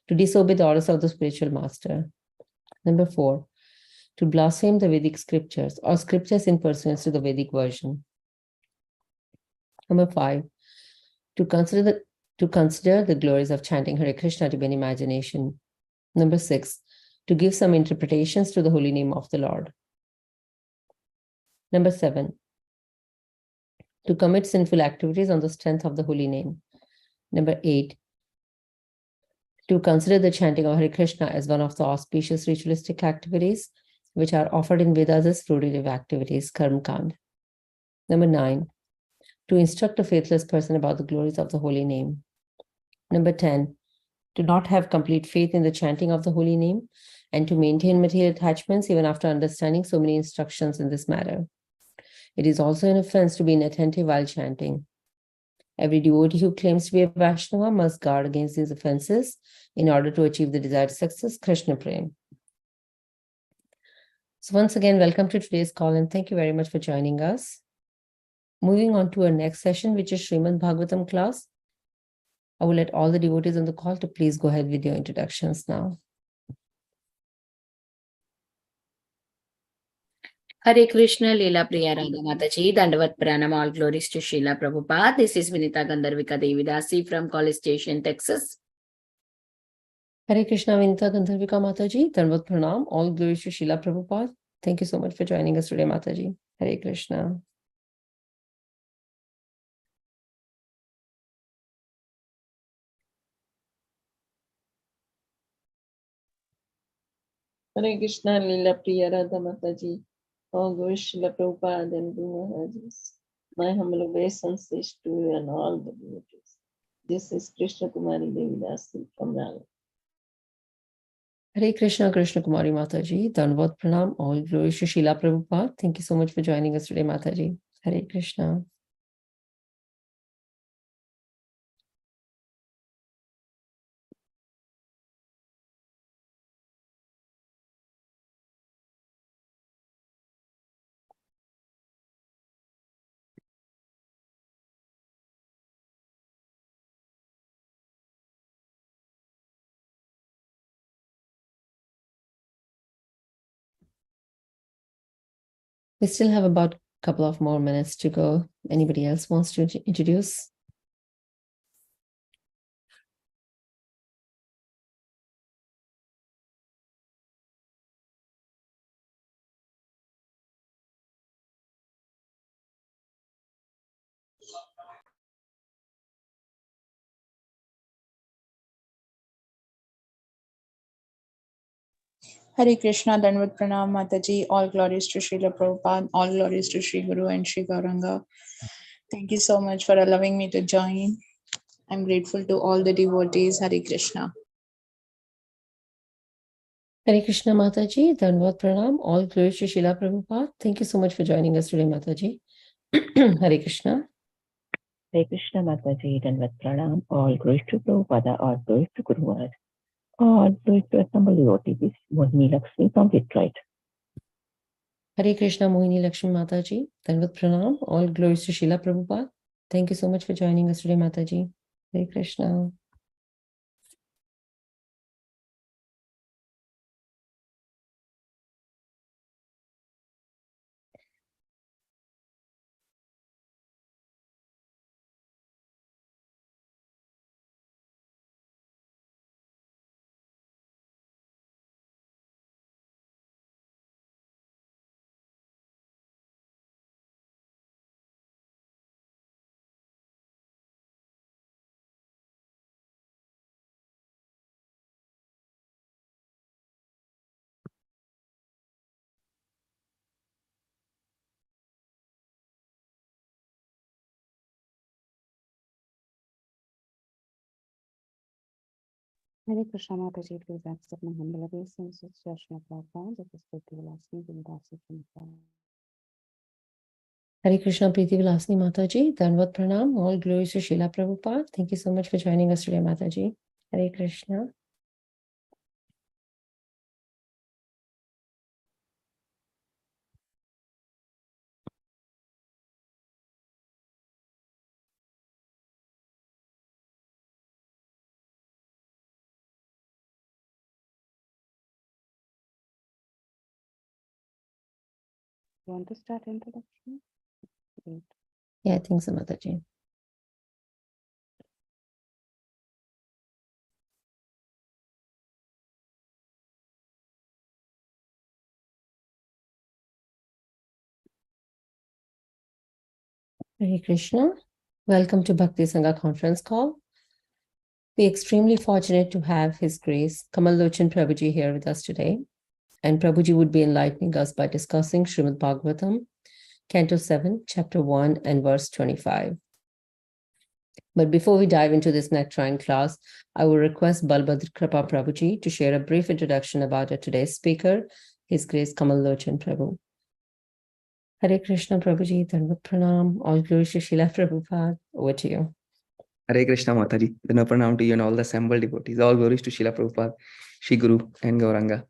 to disobey the orders of the spiritual master. Number 4, to blaspheme the Vedic scriptures or scriptures in pursuance to the Vedic version. Number 5, to consider the glories of chanting Hare Krishna to be an imagination. Number 6, to give some interpretations to the holy name of the Lord. Number 7, to commit sinful activities on the strength of the holy name. Number 8, to consider the chanting of Hare Krishna as one of the auspicious ritualistic activities which are offered in Vedas as fruitive activities, karma kand. Number 9, to instruct a faithless person about the glories of the holy name. Number 10, to not have complete faith in the chanting of the holy name and to maintain material attachments even after understanding so many instructions in this matter. It is also an offense to be inattentive while chanting. Every devotee who claims to be a Vaishnava must guard against these offenses in order to achieve the desired success, Kṛṣṇa Prem. So once again, welcome to today's call and thank you very much for joining us. Moving on to our next session, which is Srimad Bhagavatam class. I will let all the devotees on the call to please go ahead with your introductions now. Hare Krishna, Leela Priya Radha Mathaji, Dandavat Pranam, all glories to Srila Prabhupada. This is Vinita Gandharvika Devidasi from College Station, Texas. Hare Krishna, Vinita Gandharvika Mathaji, Dandavat Pranam, all glories to Srila Prabhupada. Thank you so much for joining us today, Mathaji. Hare Krishna. Hare Krishna, Leela Priya Radha Mathaji, all glories Srila Prabhupada and Guru Maharajas. My humble obeisances to you and all the devotees. This is Krishna Kumari Devidasi from Raleigh. Hare Krishna, Krishna Kumari Mataji, Dandavat Pranam, all glories to Srila Prabhupada. Thank you so much for joining us today, Mataji. Hare Krishna. We still have about a couple of more minutes to go. Anybody else wants to introduce? Hare Krishna, Dandavat Pranam Mataji, all glories to Srila Prabhupada, all glories to Sri Guru and Sri Gauranga. Thank you so much for allowing me to join. I'm grateful to all the devotees. Hare Krishna. Hare Krishna Mataji, Dandavat Pranam, all glories to Srila Prabhupada. Thank you so much for joining us today, Mataji. Hare Krishna. Hare Krishna Mataji, Dandavat Pranam, all glories to Prabhupada, all glories to Guru Maharaj. All glories to assemble devotees. Mohini Lakshmi from Vṛtrā. Hare Krishna Mohini Lakshmi Mataji, Dandavat Pranam, all glories to Srila Prabhupada. Thank you so much for joining us today, Mataji. Hare Krishna. Hare Krishna Mataji, please accept my humble obeisances. Shashna Prabhupada, this is Bhakti Vilasini Devidasi from Raleigh. Hare Krishna Preeti Vilasini Mataji, Dandavat Pranam, all glories to Srila Prabhupada. Thank you so much for joining us today, Mataji. Hare Krishna. Want to start introduction? Great. Yeah, I think so, Mathaji. Hare Krishna. Welcome to Bhakti Sanga conference call. We're extremely fortunate to have His Grace Kamal Lochan Prabhuji here with us today. And Prabhuji would be enlightening us by discussing Srimad Bhagavatam, Canto 7, Chapter 1 and verse 25. But before we dive into this nectarine class, I will request Balbhadra Kripa Prabhuji to share a brief introduction about our today's speaker, His Grace Kamal Lochan Prabhu. Hare Krishna Prabhuji, Dhanvat Pranam, all glories to Srila Prabhupada. Over to you. Hare Krishna Mathaji, then pranam to you and all the assembled devotees. All glories to Srila Prabhupada, Shri Guru and Gauranga.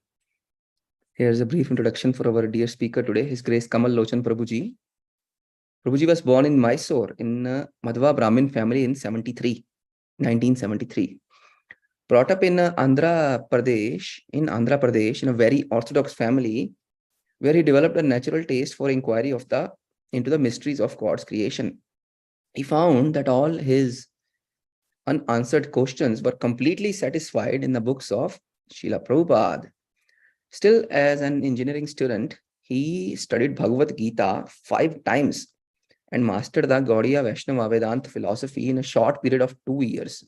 Here's a brief introduction for our dear speaker today, His Grace Kamal Lochan Prabhuji. Prabhuji was born in Mysore in Madhva Brahmin family in 1973. Brought up in Andhra Pradesh in a very orthodox family, where he developed a natural taste for inquiry into the mysteries of God's creation. He found that all his unanswered questions were completely satisfied in the books of Srila Prabhupada. Still, as an engineering student, he studied Bhagavad Gita 5 times and mastered the Gaudiya Vaishnava Vedanta philosophy in a short period of 2 years,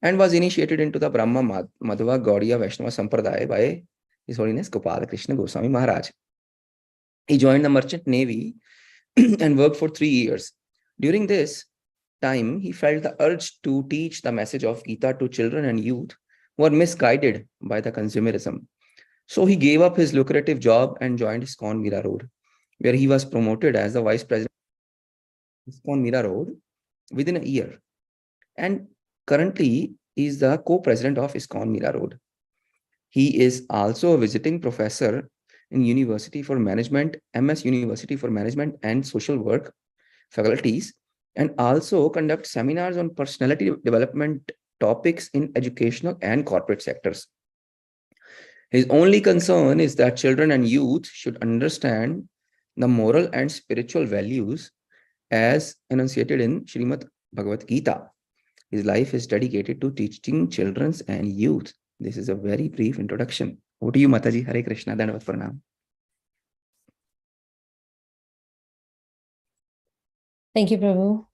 and was initiated into the Brahma Madhva Gaudiya Vaishnava Sampradaya by His Holiness Gopal Krishna Goswami Maharaj. He joined the Merchant Navy and worked for 3 years. During this time, he felt the urge to teach the message of Gita to children and youth who were misguided by the consumerism. So he gave up his lucrative job and joined ISKCON Mira Road, where he was promoted as the vice president of ISKCON Mira Road within a year, and currently is the co-president of ISKCON Mira Road. He is also a visiting professor in University for Management, MS University for Management and Social Work faculties, and also conduct seminars on personality development topics in educational and corporate sectors. His only concern is that children and youth should understand the moral and spiritual values as enunciated in Srimad Bhagavad Gita. His life is dedicated to teaching children and youth. This is a very brief introduction. Over to you, Mathaji. Hare Krishna. Dhanavad Pranam. Thank you, Prabhu.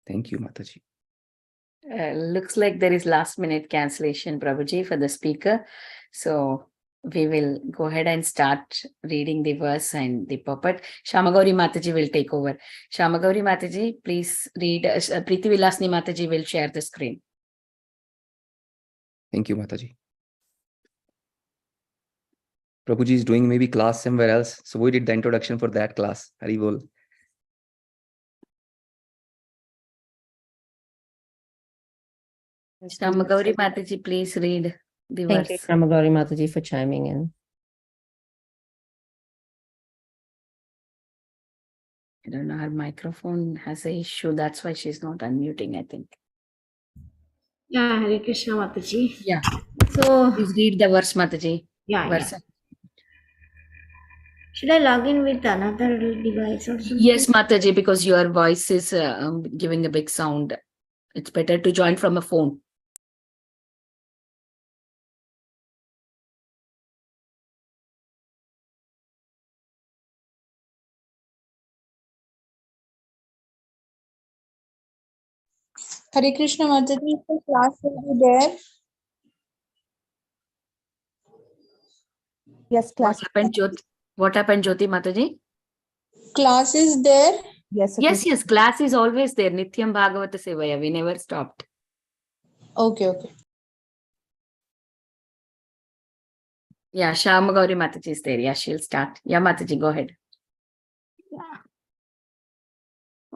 Thank you, Mathaji. Looks like there is last minute cancellation, Prabhuji, for the speaker. So we will go ahead and start reading the verse and the puppet. ShyamaGauri Mathaji will take over. ShyamaGauri Mathaji, please read. Preeti Vilasni Mathaji will share the screen. Thank you, Mathaji. Prabhuji is doing maybe class somewhere else, so we did the introduction for that class. Hari Bol. ShyamaGauri Mathaji, please read the Thank you, verse. ShyamaGauri Mataji, for chiming in. I don't know, her microphone has an issue. That's why she's not unmuting, I think. Yeah, Hare Krishna Mataji. Yeah. So, Please read the verse, Mathaji. yeah. Verse. Should I log in with another device or something? Yes, Mataji, because your voice is giving a big sound. It's better to join from a phone. Hare Krishna Mataji, the class will be there. Yes, class. What happened, Jyoti Mataji? Class is there. Yes, Yes, class is always there. Nityam Bhagavata Sevaya. We never stopped. Okay. Yeah, ShyamaGauri Mataji is there. Yeah, she'll start. Yeah, Mataji, go ahead.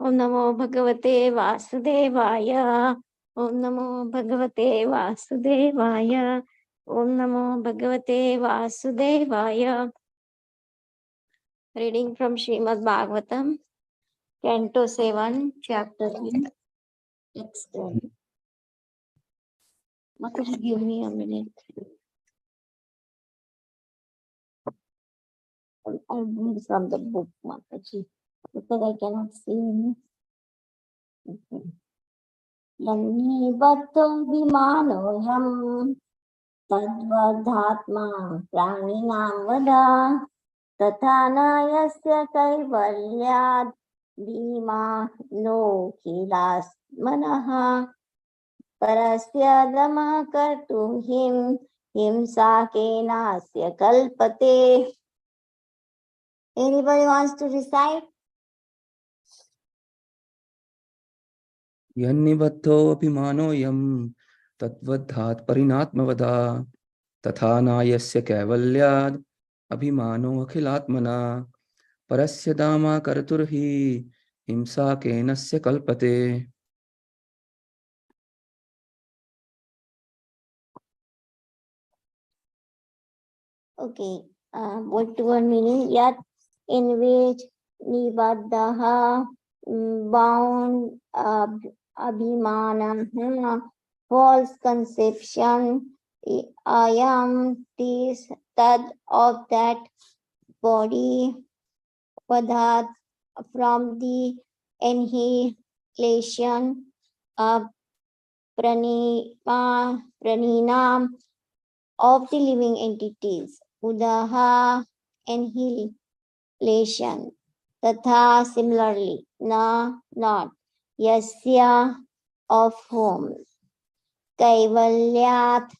Om Namo Bhagavate Vasudevaya. Om Namo Bhagavate Vasudevaya. Om Namo Bhagavate Vasudevaya. Reading from Srimad Bhagavatam, Canto 7, Chapter 1. Text 1. Mataji, give me a minute. I read from the book, Mathaji, because I cannot see any. Okay. Yannibhatto vimanoyam tadvadhatma praninam vada tathanayasya kaivalyad dhima no khilas manaha parasya dama kartu himsa kenasya kalpate. Anybody wants to recite? Yannivatto apimanoyam tatvadhat parinatmavada tatha nayasya kaivalyad abhimano akhilatmana parasya dama karaturhi himsa kenasya kalpate. Okay, word-to-word meaning, yet in which nibaddaha, bound, abhimana, false conception, ayam, this, that, of that body, padat, from the annihilation, praninam, of the living entities, udaha, annihilation, tatha, similarly, na, not, yasya, of whom, kaivalyat,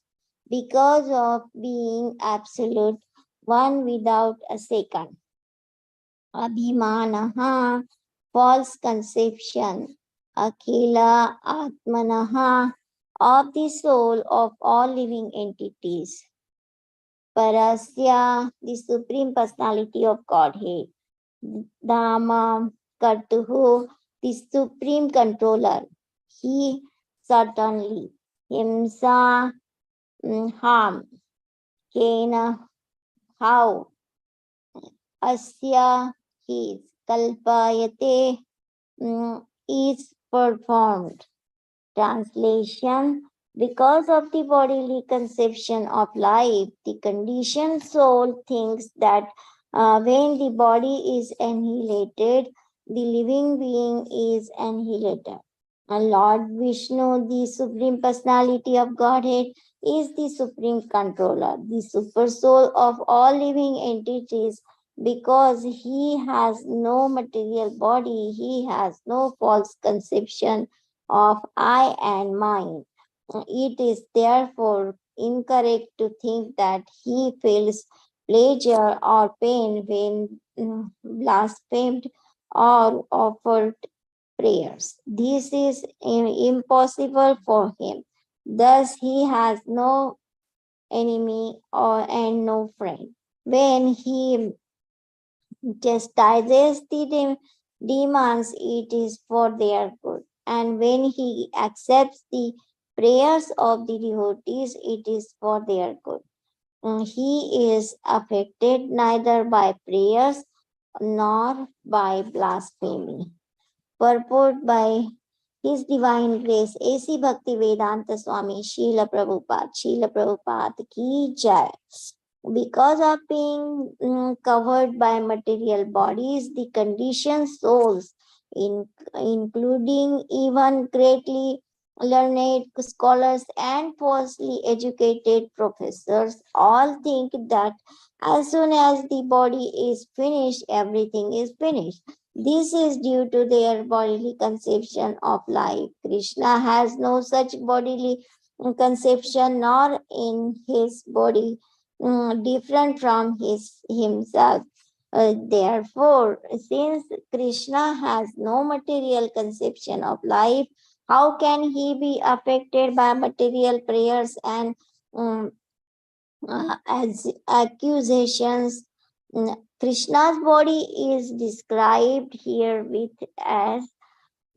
because of being absolute, one without a second, abhimanaha, false conception, akhila atmanaha, of the soul of all living entities, Parasya, the Supreme Personality of Godhead, Dhamma, Kartuhu, the Supreme Controller, He, certainly, Himsa, harm, Kena, how, Asya, His, Kalpayate, is performed. Translation: because of the bodily conception of life, the conditioned soul thinks that when the body is annihilated, the living being is annihilated. And Lord Vishnu, the Supreme Personality of Godhead, is the Supreme Controller, the Super Soul of all living entities. Because He has no material body, He has no false conception of I and mine. It is therefore incorrect to think that He feels pleasure or pain when blasphemed or offered prayers. This is impossible for Him. Thus, He has no enemy and no friend. When He chastises the demons, it is for their good. And when He accepts the prayers of the devotees, it is for their good. He is affected neither by prayers nor by blasphemy. Purport by His Divine Grace, A.C. Bhakti Vedanta Swami Srila Prabhupada ki jai. Because of being covered by material bodies, the conditioned souls, including even greatly learned scholars and falsely educated professors, all think that as soon as the body is finished, everything is finished. This is due to their bodily conception of life. Krishna has no such bodily conception, nor in His body different from himself. Therefore, since Krishna has no material conception of life, how can He be affected by material prayers and as accusations? Krishna's body is described here with as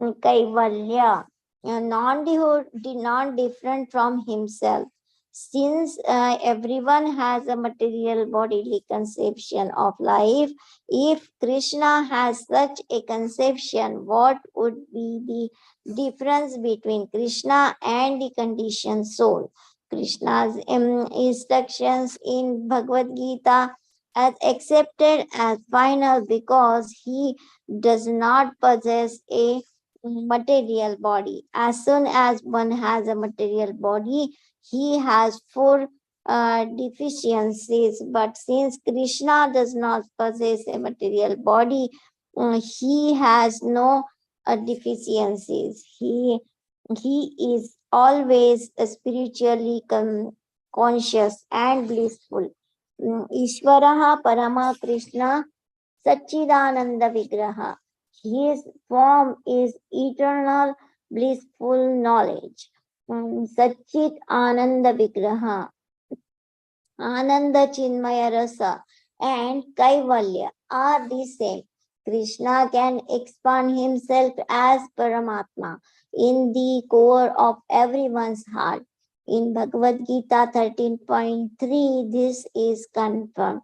Kaivalya, non-different from himself. Since everyone has a material bodily conception of life, if Krishna has such a conception, what would be the difference between Krishna and the conditioned soul? Krishna's instructions in Bhagavad Gita as accepted as final because he does not possess a material body. As soon as one has a material body, he has four deficiencies. But since Krishna does not possess a material body, he has no deficiencies. He is always spiritually conscious and blissful. Ishvaraha Parama Krishna Satchidananda Vigraha. His form is eternal blissful knowledge. Satchit Ananda Vigraha, Ananda Chinmaya Rasa, and Kaivalya are the same. Krishna can expand himself as Paramatma in the core of everyone's heart. In Bhagavad Gita 13.3, this is confirmed.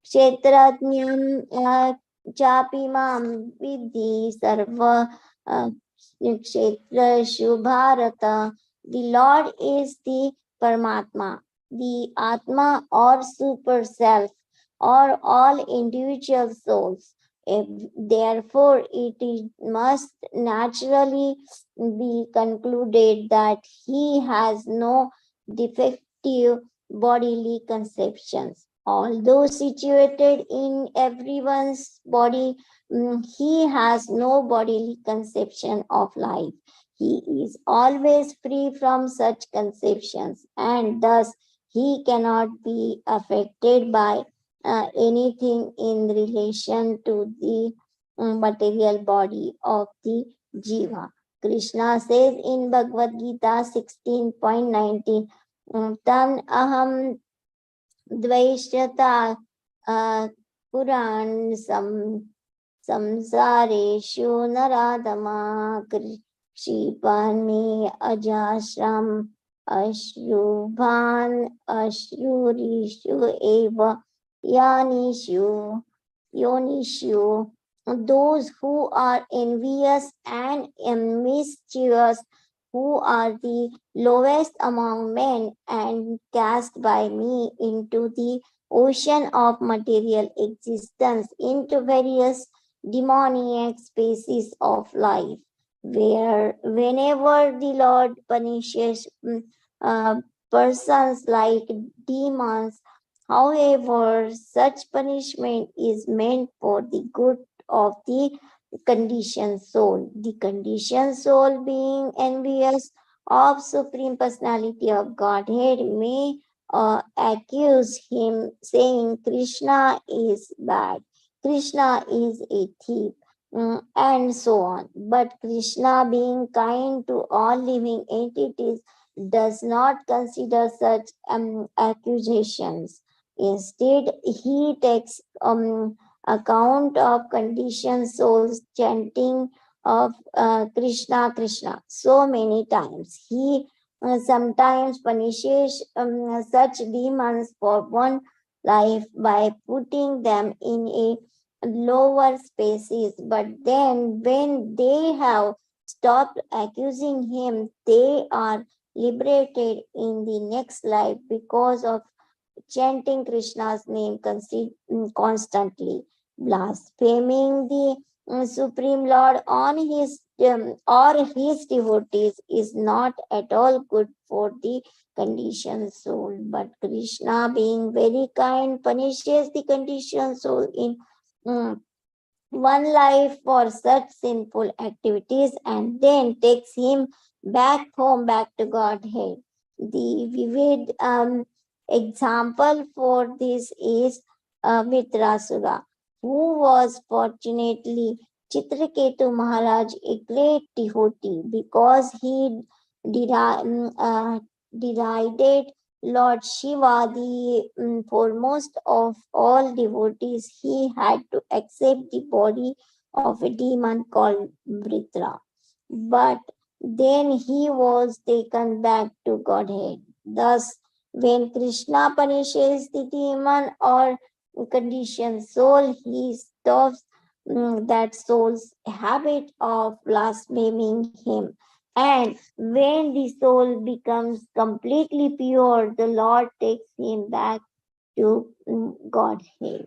Kshetratnyam chapi mam vidhi sarva kshetrashu bharata. The Lord is the Paramatma, the Atma or super self, or all individual souls. Therefore, must naturally be concluded that he has no defective bodily conceptions. Although situated in everyone's body, he has no bodily conception of life. He is always free from such conceptions, and thus he cannot be affected by anything in relation to the material body of the Jiva. Krishna says in Bhagavad Gita 16.19, Tan aham dvaishyata Puran samsareshu naradama Kshipani ajashram ashrubhan ashrurishu eva yonishu. Those who are envious and mischievous, who are the lowest among men, and cast by me into the ocean of material existence, into various demoniac species of life, where whenever the Lord punishes persons like demons, however, such punishment is meant for the good of the conditioned soul. The conditioned soul, being envious of Supreme Personality of Godhead, may accuse him, saying Krishna is bad, Krishna is a thief, and so on. But Krishna, being kind to all living entities, does not consider such accusations. Instead, he takes account of conditioned souls chanting of Krishna, Krishna so many times. He sometimes punishes such demons for one life by putting them in a lower species, but then when they have stopped accusing him, they are liberated in the next life because of chanting Krishna's name constantly. Blaspheming the Supreme Lord on his or his devotees is not at all good for the conditioned soul. But Krishna, being very kind, punishes the conditioned soul in one life for such sinful activities and then takes him back home, back to Godhead. The vivid example for this is Vṛtrāsura, who was fortunately Citraketu Mahārāja, a great devotee, because he derided Lord Śiva, the foremost of all devotees. He had to accept the body of a demon called Vṛtra. But then he was taken back to Godhead. Thus, when Krishna punishes the demon or conditioned soul, he stops that soul's habit of blaspheming him. And when the soul becomes completely pure, the Lord takes him back to Godhead.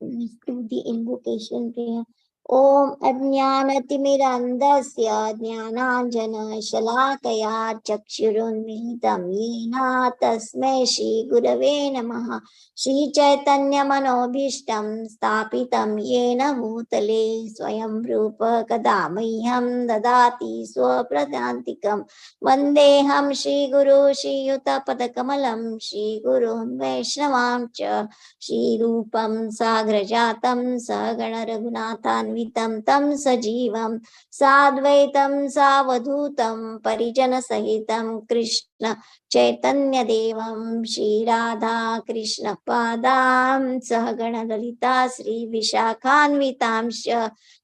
Let's do the invocation prayer. Om Ajnanatimidandasya Jnananjana Shalakaya Chakshurunmilitam Yena Tasmai Shri Gurave Namaha. Shri Chaitanya Manobhishtam Stapitam Yena Bhutale Swayam Rupa Kadamahyam Dadati Swapradantikam Vandeham Shri Guru Shri Yuta Padakamalam Shri Gurun Vaishnavam Cha Shri Rupam Sagrajatam Sagana Raghunathanvitam Tam Sajivam Sadvaitam Savadhutam Parijana Sahitam Krishna Chaitanya Devam Shri Radha Krishna Padam Sahagana Lalita Sri Vishakhanvitam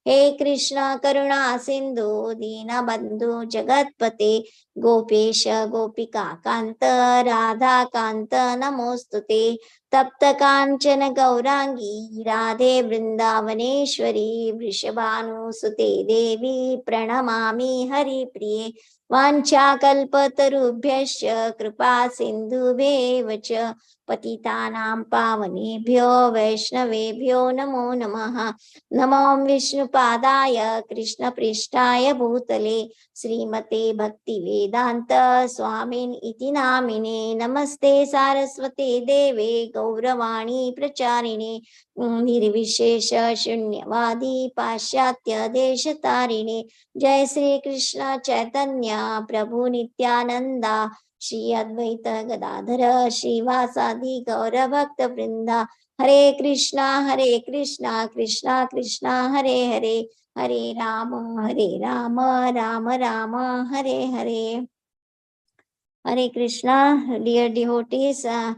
He Krishna Karuna Sindhu Dina Bandhu Jagatpate Gopesha Gopika Kanta Radha Kanta Namostute तप्त कांचन गौरांगी राधे वृंदावनेश्वरी वृषभानुसुते देवी प्रणमामि हरिप्रिये वाञ्छाकल्पतरुभ्यश्च कृपा सिन्धुभ्येव च पतितानां पावनेभ्यो वैष्णवेभ्यो नमो नमः। नमो विष्णुपादाय कृष्णपृष्ठाय भूतले श्रीमते भक्तिवेदान्त स्वामिन् इति नामिने नमस्ते सारस्वते देवे गौरवाणी प्रचारिणे निर्विशेष शून्यवादी पाश्चात्य देशतारिणे जय श्री कृष्ण चैतन्य प्रभु नित्यानंदा श्री अद्वैत गदाधर श्रीवासादि गौर भक्त वृंदा हरे Krishna Krishna Krishna Hare Hare Hare Ram Ram Ram Hare Hare Hare Krishna. Dear devotees, I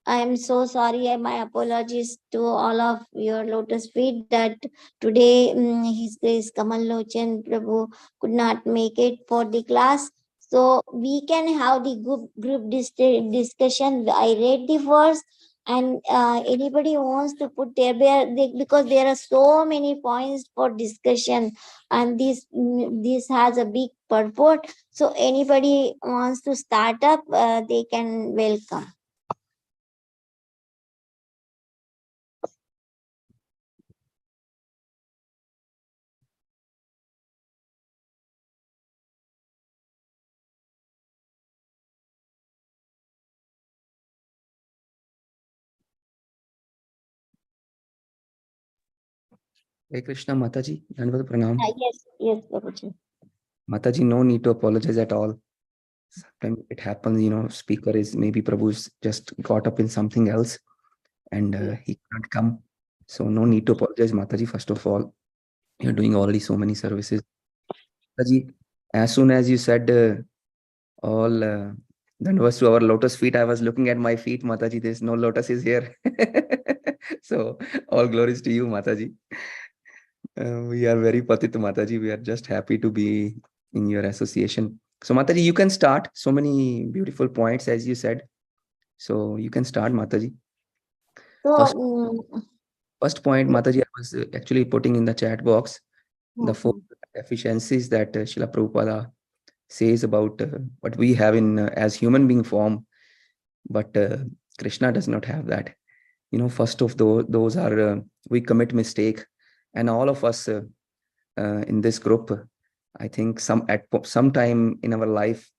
am so sorry. My apologies to all of your lotus feet that today His Grace Kamal Lochan Prabhu could not make it for the class. So we can have the group discussion. I read the verse, and anybody wants to put because there are so many points for discussion, and this has a big purport. So anybody wants to start up, they can welcome. Hare Krishna, Mathaji. Dandavat pranam. Yes, Prabhuji. Mathaji, no need to apologize at all. Sometimes it happens, speaker is maybe Prabhu's just got up in something else and he can't come. So no need to apologize, Mathaji. First of all, you're doing already so many services. Mathaji, as soon as you said all Dandavats to our lotus feet, I was looking at my feet, Mathaji. There's no lotuses here. So all glories to you, Mathaji. We are very patit, Mataji. We are just happy to be in your association. So, Mataji, you can start. So many beautiful points, as you said. So, you can start, Mataji. So, First point, Mataji, I was actually putting in the chat box the 4 deficiencies that Srila Prabhupada says about what we have in as human being form, but Krishna does not have that. First of those are we commit mistake, and all of us in this group, I think at some time in our life,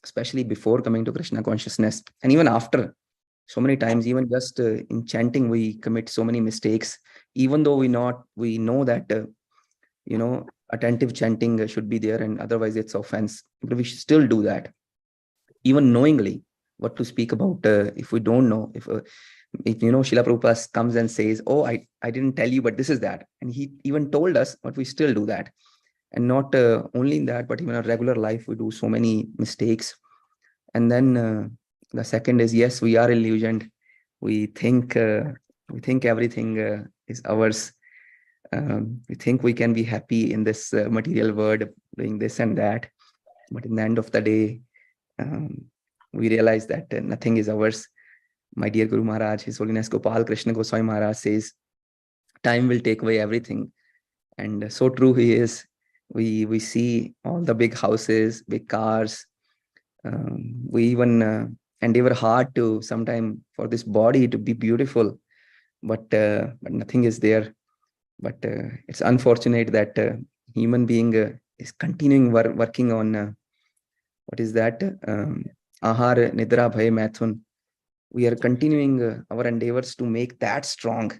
especially before coming to Krishna consciousness, and even after, so many times, even just in chanting, we commit so many mistakes, even though we know that attentive chanting should be there, and otherwise it's offense, but we should still do that, even knowingly what to speak about. If we don't know, if Srila Prabhupada comes and says, oh, I didn't tell you, but this is that, and he even told us, but we still do that. And not only in that, but even in regular life, we do so many mistakes. And then the second is, yes, we are illusioned. We think everything is ours. We think we can be happy in this material world, doing this and that. But in the end of the day, we realize that nothing is ours. My dear Guru Maharaj, His Holiness Gopal Krishna Goswami Maharaj says, time will take away everything. And so true he is. We see all the big houses, big cars. We even endeavor hard to sometime for this body to be beautiful, but nothing is there. But it's unfortunate that human being is continuing working on what is that? Ahar, Nidra, Bhay, Mathun. We are continuing our endeavors to make that strong.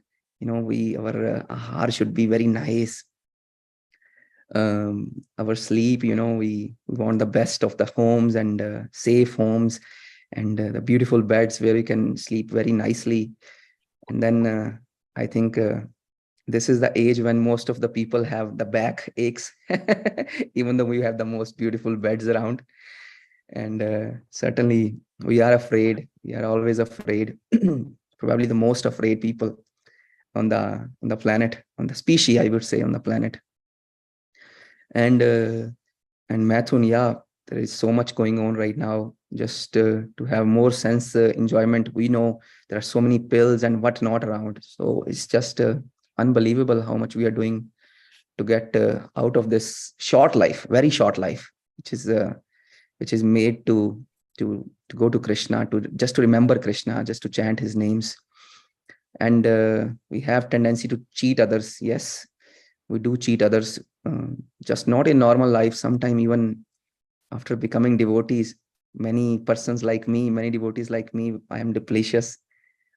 Our ahar should be very nice. Our sleep, we want the best of the homes and safe homes and the beautiful beds where we can sleep very nicely. And then I think this is the age when most of the people have the back aches, even though we have the most beautiful beds around. And certainly we are afraid. We are always afraid. Probably the most afraid people on the planet, on the species, I would say, on the planet. And Mathun, yeah, there is so much going on right now. Just to have more sense enjoyment. We know there are so many pills and whatnot around. So it's just unbelievable how much we are doing to get out of this short life, very short life, which is made to go to Kṛṣṇa, just to remember Kṛṣṇa, just to chant his names. And we have tendency to cheat others. Yes, we do cheat others, just not in normal life. Sometime even after becoming devotees, many persons like me, many devotees like me, I am duplicitous.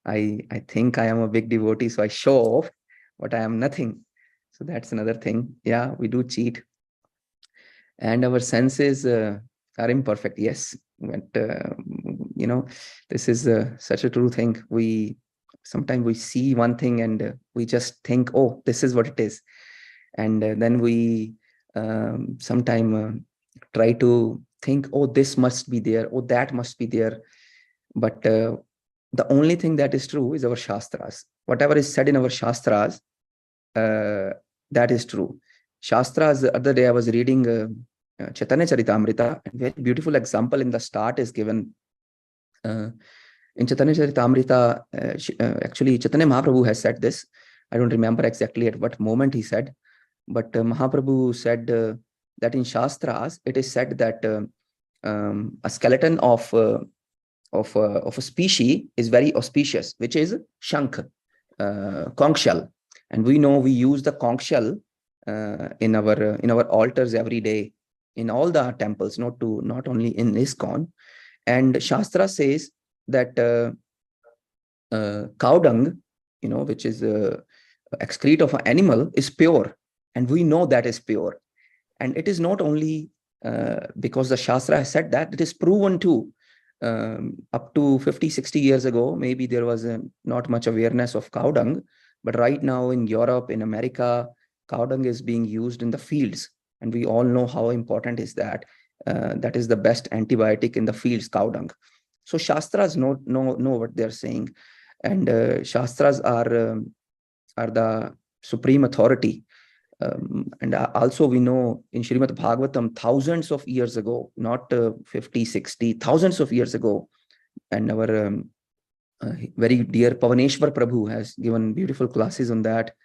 I think I am a big devotee, so I show off, but I am nothing. So that's another thing. Yeah, we do cheat. And our senses are imperfect. Yes, but this is such a true thing. Sometimes we see one thing and we just think, oh, this is what it is. And then we sometimes try to think, oh, this must be there, oh, that must be there. But the only thing that is true is our Shastras. Whatever is said in our Shastras, that is true. Shastras, the other day I was reading Chaitanya Charitamrita, and very beautiful example in the start is given. In Chaitanya Charitamrita, actually Chaitanya Mahaprabhu has said this. I don't remember exactly at what moment he said, but Mahaprabhu said that in Shastras, it is said that a skeleton of a species is very auspicious, which is Shankh, conch shell. And we know we use the conch shell in our altars every day, in all the temples, not only in ISKCON. And Shastra says that cow dung, which is excrete of an animal, is pure, and we know that is pure. And it is not only because the Shastra has said that, it is proven too. Up to 50-60 years ago, maybe there was not much awareness of cow dung, but right now in Europe, in America, cow dung is being used in the fields, and we all know how important is that. That is the best antibiotic in the fields, cow dung. So Shastras know what they're saying, and Shastras are the supreme authority. And also we know in Srimad Bhagavatam, thousands of years ago, not 50, 60, thousands of years ago, and our very dear Pavaneshwar Prabhu has given beautiful classes on that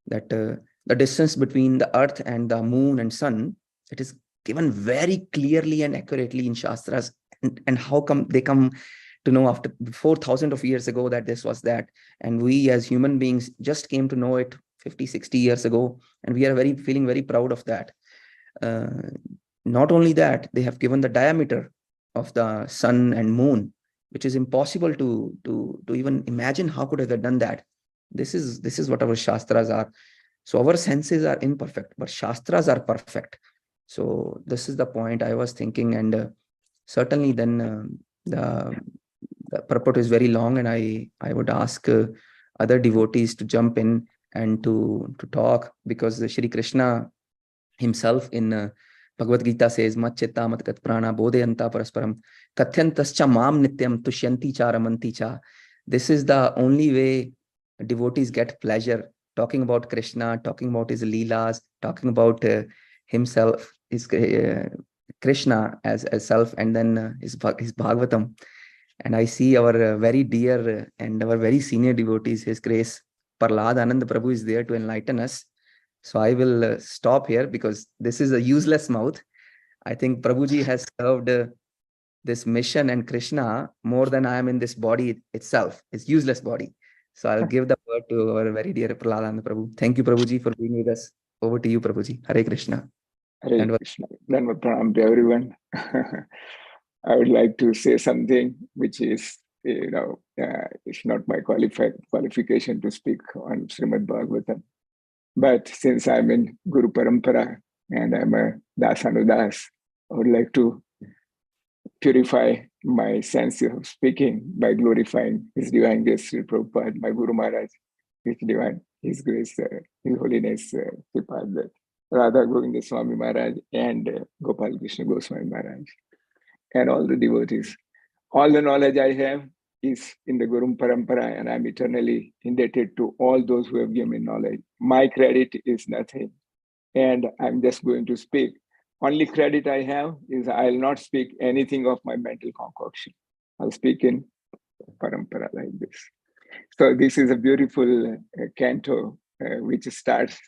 the distance between the earth and the moon and sun, it is given very clearly and accurately in Shastras. And how come they come to know after 4,000 of years ago that this was that, and we as human beings just came to know it 50, 60 years ago, and we are feeling very proud of that. Not only that, they have given the diameter of the sun and moon, which is impossible to even imagine. How could I have done that? This is what our Shastras are. So our senses are imperfect, but Shastras are perfect. So this is the point I was thinking, and certainly then the purport is very long, and I would ask other devotees to jump in and to talk, because Shri Krishna himself in Bhagavad Gita says, Mat chitta mat kat prana bodhayanta parasparam kathyantascha mam nityam tushyanti cha ramanti cha. This is the only way devotees get pleasure, talking about Krishna, talking about his leelas, talking about himself, his Krishna as self, and then his Bhagavatam. And I see our very dear and our very senior devotees, His Grace Prahlad Anand Prabhu is there to enlighten us. So I will stop here, because this is a useless mouth. I think Prabhuji has served this mission and Krishna more than I am in this body itself. It's useless body. So I'll give the word to our very dear Prahlada Prabhu. Thank you, Prabhuji, for being with us. Over to you, Prabhuji. Hare Krishna. Hare Krishna. Dhanva pranam to everyone. I would like to say something which is, it's not my qualification to speak on Srimad Bhagavatam. But since I'm in Guru Parampara and I'm a Dasanudas, I would like to purify my sense of speaking by glorifying His Divine Grace, Sri Prabhupada, my Guru Maharaj, His Grace, His Holiness, Sripad Radha Govinda Swami Maharaj and Gopal Krishna Goswami Maharaj, and all the devotees. All the knowledge I have is in the Guru Parampara, and I'm eternally indebted to all those who have given me knowledge. My credit is nothing, and I'm just going to speak. Only credit I have is I'll not speak anything of my mental concoction. I'll speak in Parampara like this. So this is a beautiful canto which starts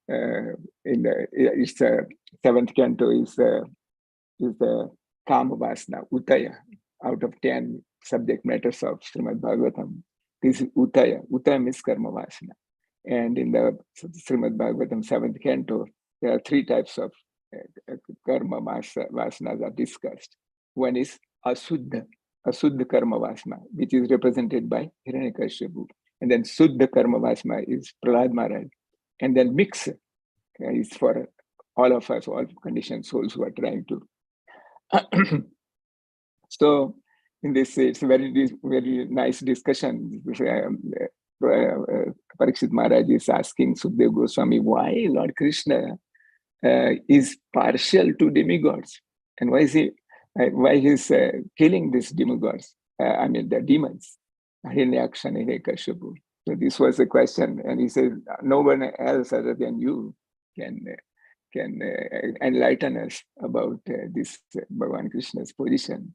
it's the seventh canto is the Kama Vasana, Utaya. Out of 10 subject matters of Srimad Bhagavatam, this is Utaya. Utaya means Karma Vasana. And in the Srimad Bhagavatam 7th canto, there are 3 types of Karma Vasanas are discussed. One is Asuddha Karma Vasana, which is represented by Hiranyakashipu. And then Suddha Karma Vasana is Prahlad Maharaj. And then mix is for all of us, all conditioned souls who are trying to. So in this, it's a very nice discussion. Parikshit Maharaj is asking Sukdev Goswami why Lord Krishna is partial to demigods, and why he's killing these demigods. The demons. So this was the question, and he says, no one else other than you can enlighten us about this Bhagavan Krishna's position.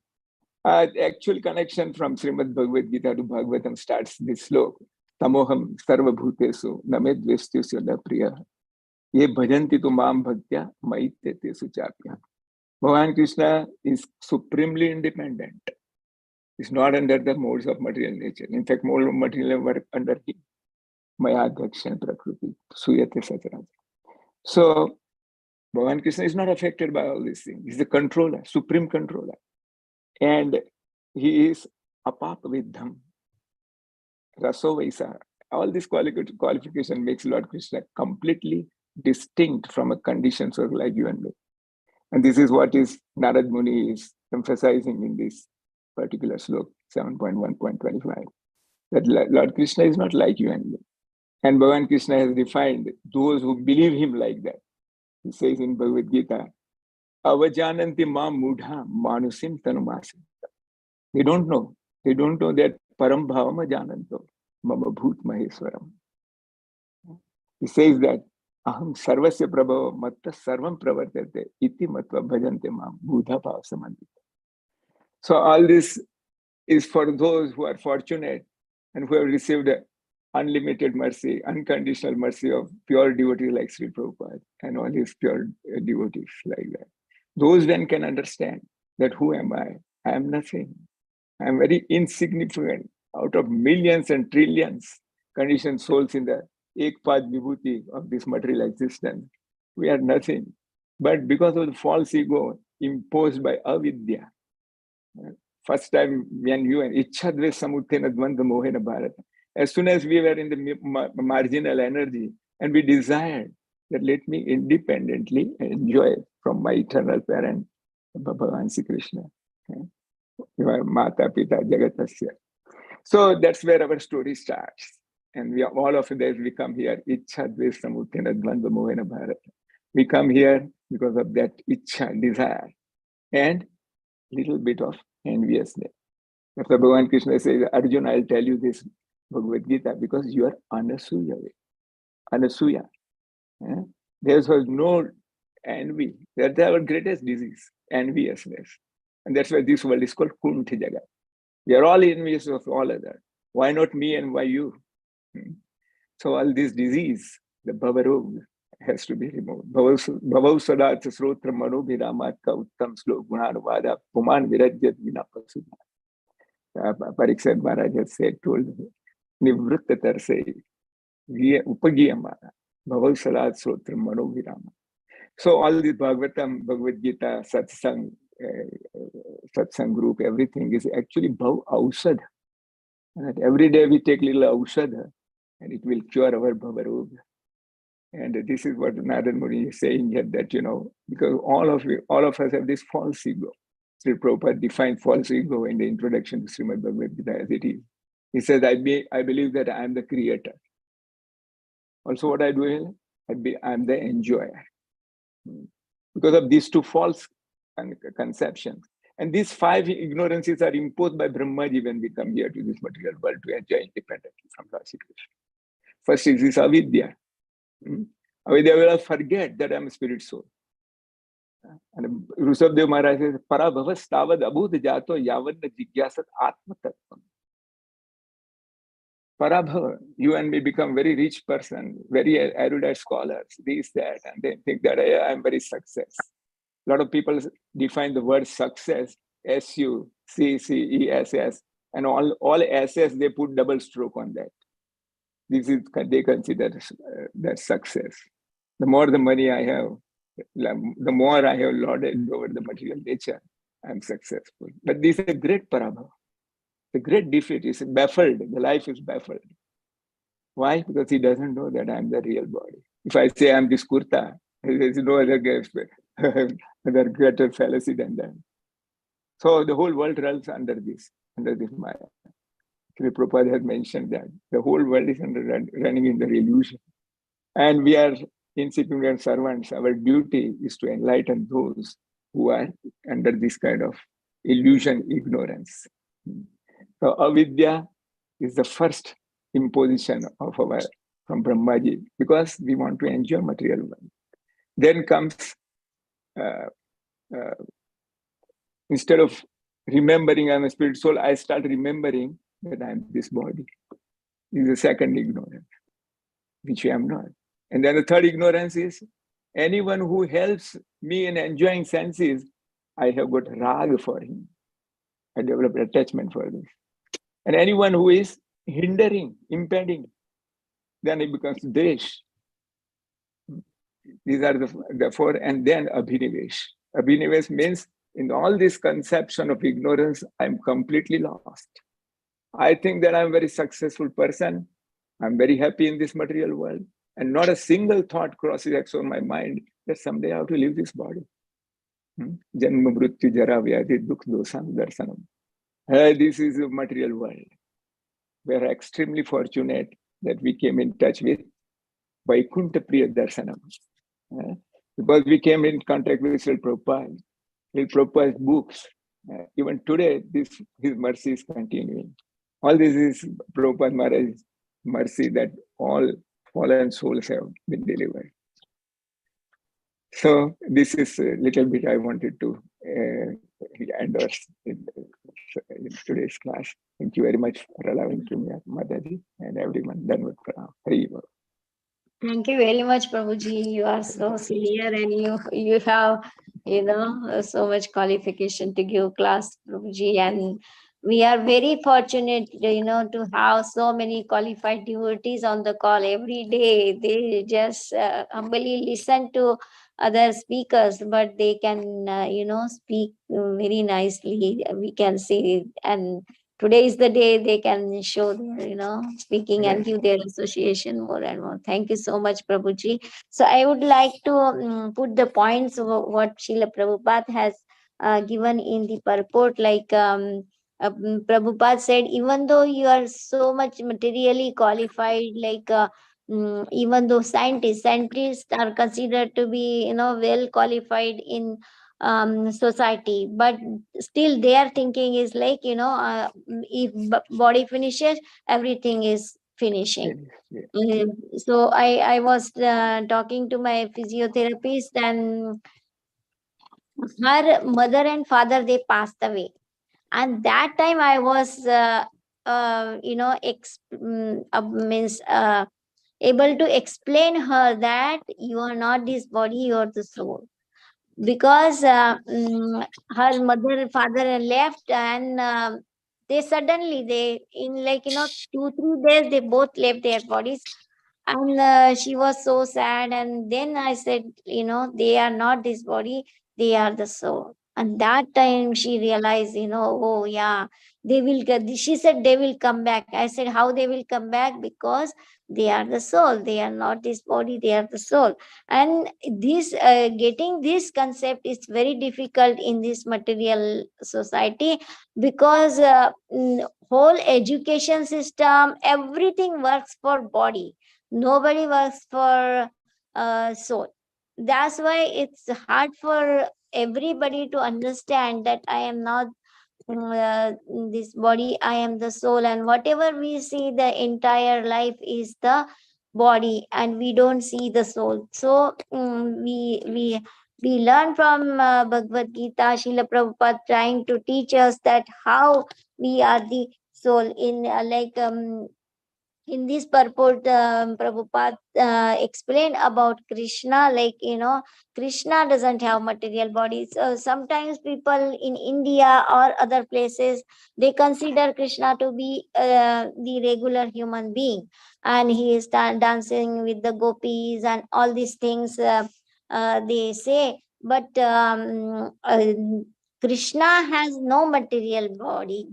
The actual connection from Srimad Bhagavad Gita to Bhagavatam starts this slok. Tamoham sarva bhutesu named vestisya priya ye bhajanti tu mam bhaktya maittetesu chapya. Bhagavan Krishna is supremely independent. He's not under the modes of material nature. In fact, more material work under him. Maya dhakshan prakriti suyate sacharaja. So Bhagavan Krishna is not affected by all these things. He's the controller, supreme controller. And he is apapavidham, raso vaisa. All this qualification makes Lord Krishna completely distinct from a conditioned soul like you and me. And this is what is Narad Muni is emphasizing in this particular slok, 7.1.25, that Lord Krishna is not like you and me. And Bhagavan Krishna has defined those who believe him like that. He says in Bhagavad Gita, Avajananti ma mudha manusim tanumasim. They don't know that param bhavama jananto mama bhut maheswaram. He says that aham sarvasya prabhava matta sarvam pravartate iti matva bhajante mam budha bhava samandita. So all this is for those who are fortunate and who have received unlimited mercy, unconditional mercy of pure devotees like Sri Prabhupada and all his pure devotees like that. Those then can understand that who am I? I am nothing. I am very insignificant out of millions and trillions conditioned souls in the Ekpad Vibhuti of this material existence. We are nothing. But because of the false ego imposed by avidya, first time when you and Ichhadve Samuttena Dvandva Mohena Bharata, as soon as we were in the marginal energy and we desired that let me independently enjoy from my eternal parent, Bhagavan Sri Krishna, your Mata Pita Jagatasya. So that's where our story starts. And we all of this, we come here, Ichha Dve Samuttena Dvandva Mohena Bharata. We come here because of that Ichha, desire, and little bit of enviousness. After Bhagavan Krishna says, Arjuna, I'll tell you this Bhagavad Gita because you are Anasuya. Anasuya. There was no envy. That's our greatest disease, enviousness. And that's why this world is called Kunti Jagat. We are all envious of all others. Why not me and why you? So all this disease, the Bhavarog, has to be removed. Bhavav sadat srotra mano viramat ka uttam slok gunanuvada puman virajyat vina pasudha. Parikshit Maharaj has said, told Nivritta Tarse Upagiyamana Bhavav sadat srotra mano virama. So all this Bhagavatam, Bhagavad Gita, Satsang group, everything is actually Bhav Ausad. And every day we take little Ausad and it will cure our Bhavaroga. And this is what Narada Muni is saying here, that, because all of us have this false ego. Sri Prabhupada defined false ego in the introduction to Srimad Bhagavad Gita as it is. He says, I believe that I am the creator. Also what I do, I am the enjoyer. Because of these two false conceptions. And these 5 ignorances are imposed by Brahmaji when we come here to this material world to enjoy independently from Lord Krishna. First is this avidya. Avidya will forget that I am a spirit soul. And Rushabdev Maharaj says, Parabhavas tavad abhut jato yavanna jigyasat atma tattvam. Parabhava, you and me become very rich person, very erudite scholars, this, that, and they think that I am very success. A lot of people define the word success, S-U-C-C-E-S-S, and all SS, they put double stroke on that. This is, they consider that success. The more the money I have, the more I have lorded over the material nature, I am successful. But this is a great parabhava. The great defeat is baffled. The life is baffled. Why? Because he doesn't know that I am the real body. If I say I am this kurta, there is no other greater fallacy than that. So the whole world runs under this Maya. Sri Prabhupada has mentioned that the whole world is running in the illusion. And we are insignificant servants. Our duty is to enlighten those who are under this kind of illusion, ignorance. So avidya is the first imposition of from Brahmaji, because we want to enjoy material world. Then comes, instead of remembering I'm a spirit soul, I start remembering that I'm this body. This is the second ignorance, which I am not. And then the third ignorance is, anyone who helps me in enjoying senses, I have got rag for him. I develop attachment for this. And anyone who is hindering, impeding, then it becomes desh. These are the 4, and then abhinivesh. Abhinivesh means in all this conception of ignorance, I'm completely lost. I think that I'm a very successful person. I'm very happy in this material world. And not a single thought crosses on my mind that someday I have to leave this body. Janma mrityu jara vyadhi dukh dosam darsanam. This is a material world. We are extremely fortunate that we came in touch with Vaikuntha Priya Darshanam. Because we came in contact with Sri Prabhupada, Sri Prabhupada's books. Even today, his mercy is continuing. All this is Prabhupada Maharaj's mercy that all fallen souls have been delivered. So this is a little bit I wanted to endorse in today's class. Thank you very much for allowing to me, Mathaji, and everyone. Dhanvat pranam. Hari Bol. Thank you very much, Prabhuji. You are so senior and you have, so much qualification to give class, Prabhuji. And we are very fortunate, to have so many qualified devotees on the call every day. They just humbly listen to other speakers, but they can, speak very nicely. We can see, and today is the day they can show their, speaking and give their association more and more. Thank you so much, Prabhuji. So I would like to put the points of what Srila Prabhupada has given in the purport, like Prabhupada said, even though you are so much materially qualified, like even though scientists are considered to be, well qualified in society, but still their thinking is like, if body finishes, everything is finishing. So I was talking to my physiotherapist, and her mother and father, they passed away, and that time I was able to explain her that you are not this body, you are the soul. Because her mother, father left, and they suddenly, they in like 2-3 days, they both left their bodies. And she was so sad. And then I said, they are not this body, they are the soul. And that time she realized, oh yeah, they will get, she said they will come back. I said, how they will come back? Because they are the soul, they are not this body, they are the soul. And this getting this concept is very difficult in this material society, because whole education system, everything works for body, nobody works for soul. That's why it's hard for everybody to understand that I am not uh, this body, I am the soul. And whatever we see, the entire life is the body, and we don't see the soul. So we learn from Bhagavad Gita, Srila Prabhupada trying to teach us that how we are the soul. In this purport, Prabhupada explained about Krishna, Krishna doesn't have material bodies. Sometimes people in India or other places, they consider Krishna to be the regular human being, and he is dancing with the gopis and all these things, they say. But Krishna has no material body.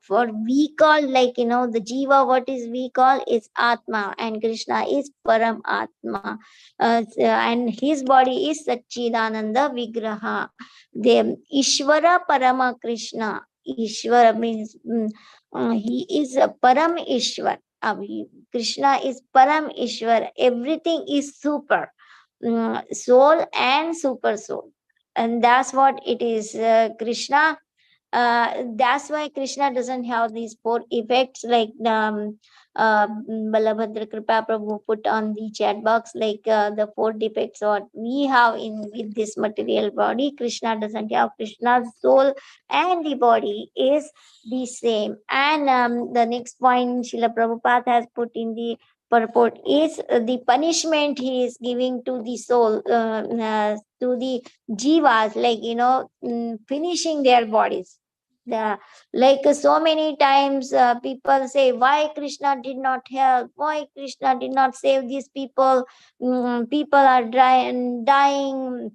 For we call, the Jiva, what is we call is Atma, and Krishna is Param Atma. And his body is Satchidananda Vigraha. The Ishvara Parama Krishna. Ishvara means he is a Param Ishwar. Krishna is Param Ishwar. Everything is super. Soul and super soul. And that's what it is. Krishna, that's why Krishna doesn't have these 4 effects, like Balabhadra Kripa Prabhu put on the chat box, the 4 defects what we have in with this material body. Krishna doesn't have. Krishna's soul and the body is the same. And the next point Srila Prabhupada has put in the purport is the punishment he is giving to the soul, to the jivas, finishing their bodies. So many times people say, why Krishna did not help, why Krishna did not save these people. People are dying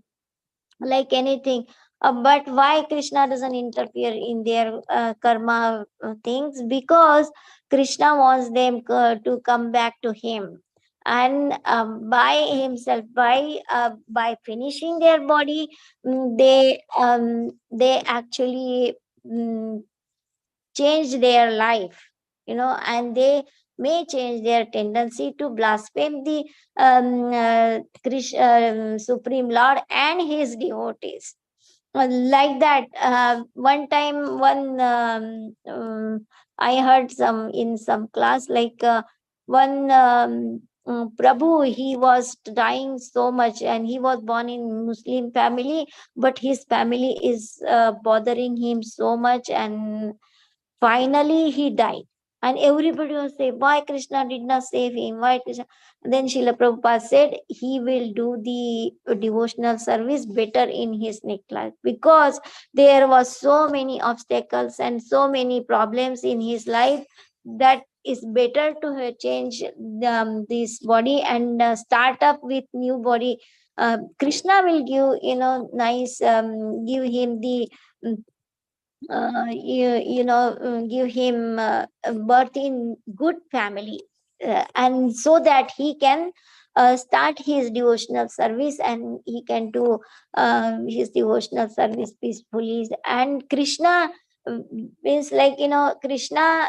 like anything. But why Krishna doesn't interfere in their karma things? Because Krishna wants them to come back to him, and by himself, by finishing their body, they actually change their life, and they may change their tendency to blaspheme the Supreme Lord and his devotees. Like that, one time, I heard in some class, one Prabhu, he was dying so much, and he was born in Muslim family, but his family is bothering him so much, and finally he died. And everybody was saying, why Krishna did not save him? Why Krishna? Then Srila Prabhupada said he will do the devotional service better in his next life, because there was so many obstacles and so many problems in his life, that is better to change this body and start up with new body. Krishna will give, nice, give him the give him birth in good family, and so that he can start his devotional service, and he can do his devotional service peacefully. And Krishna means, Krishna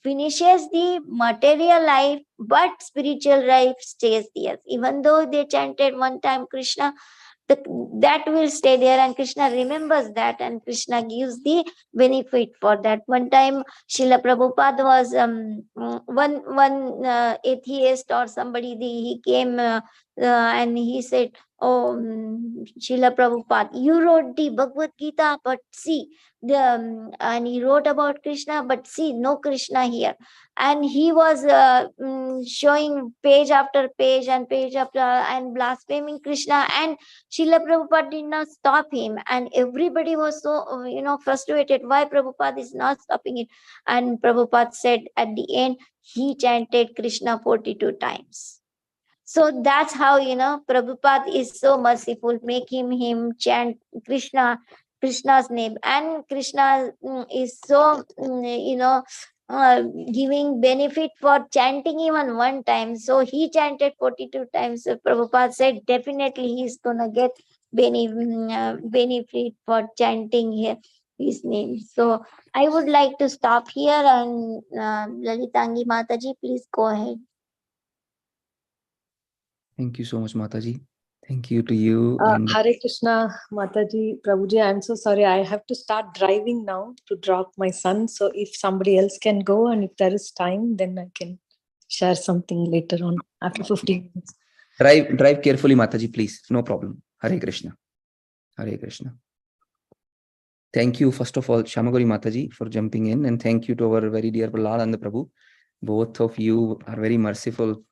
finishes the material life, but spiritual life stays there. Even though they chanted one time Krishna, that will stay there, and Krishna remembers that, and Krishna gives the benefit for that. One time Srila Prabhupada was one atheist or somebody, he came and he said, Oh, Srila Prabhupada, you wrote the Bhagavad Gita, but see, and he wrote about Krishna, but see, no Krishna here. And he was showing page after page and and blaspheming Krishna. And Srila Prabhupada did not stop him. And everybody was so, frustrated. Why Prabhupada is not stopping it? And Prabhupada said at the end, he chanted Krishna 42 times. So that's how, Prabhupada is so merciful, making him chant Krishna's name. And Krishna is so, giving benefit for chanting even one time. So he chanted 42 times. So Prabhupada said definitely he's going to get benefit for chanting his name. So I would like to stop here, and Lalitangi Mataji, please go ahead. Thank you so much, Mathaji. Thank you to you. And Hare Krishna, Mataji, Prabhuji, I'm so sorry. I have to start driving now to drop my son. So if somebody else can go and if there is time, then I can share something later on after 15 minutes. drive carefully, Mathaji, please. No problem. Hare Krishna. Hare Krishna. Thank you, first of all, ShyamaGauri Mathaji, for jumping in. And thank you to our very dear Prahlad Prabhu. Both of you are very merciful.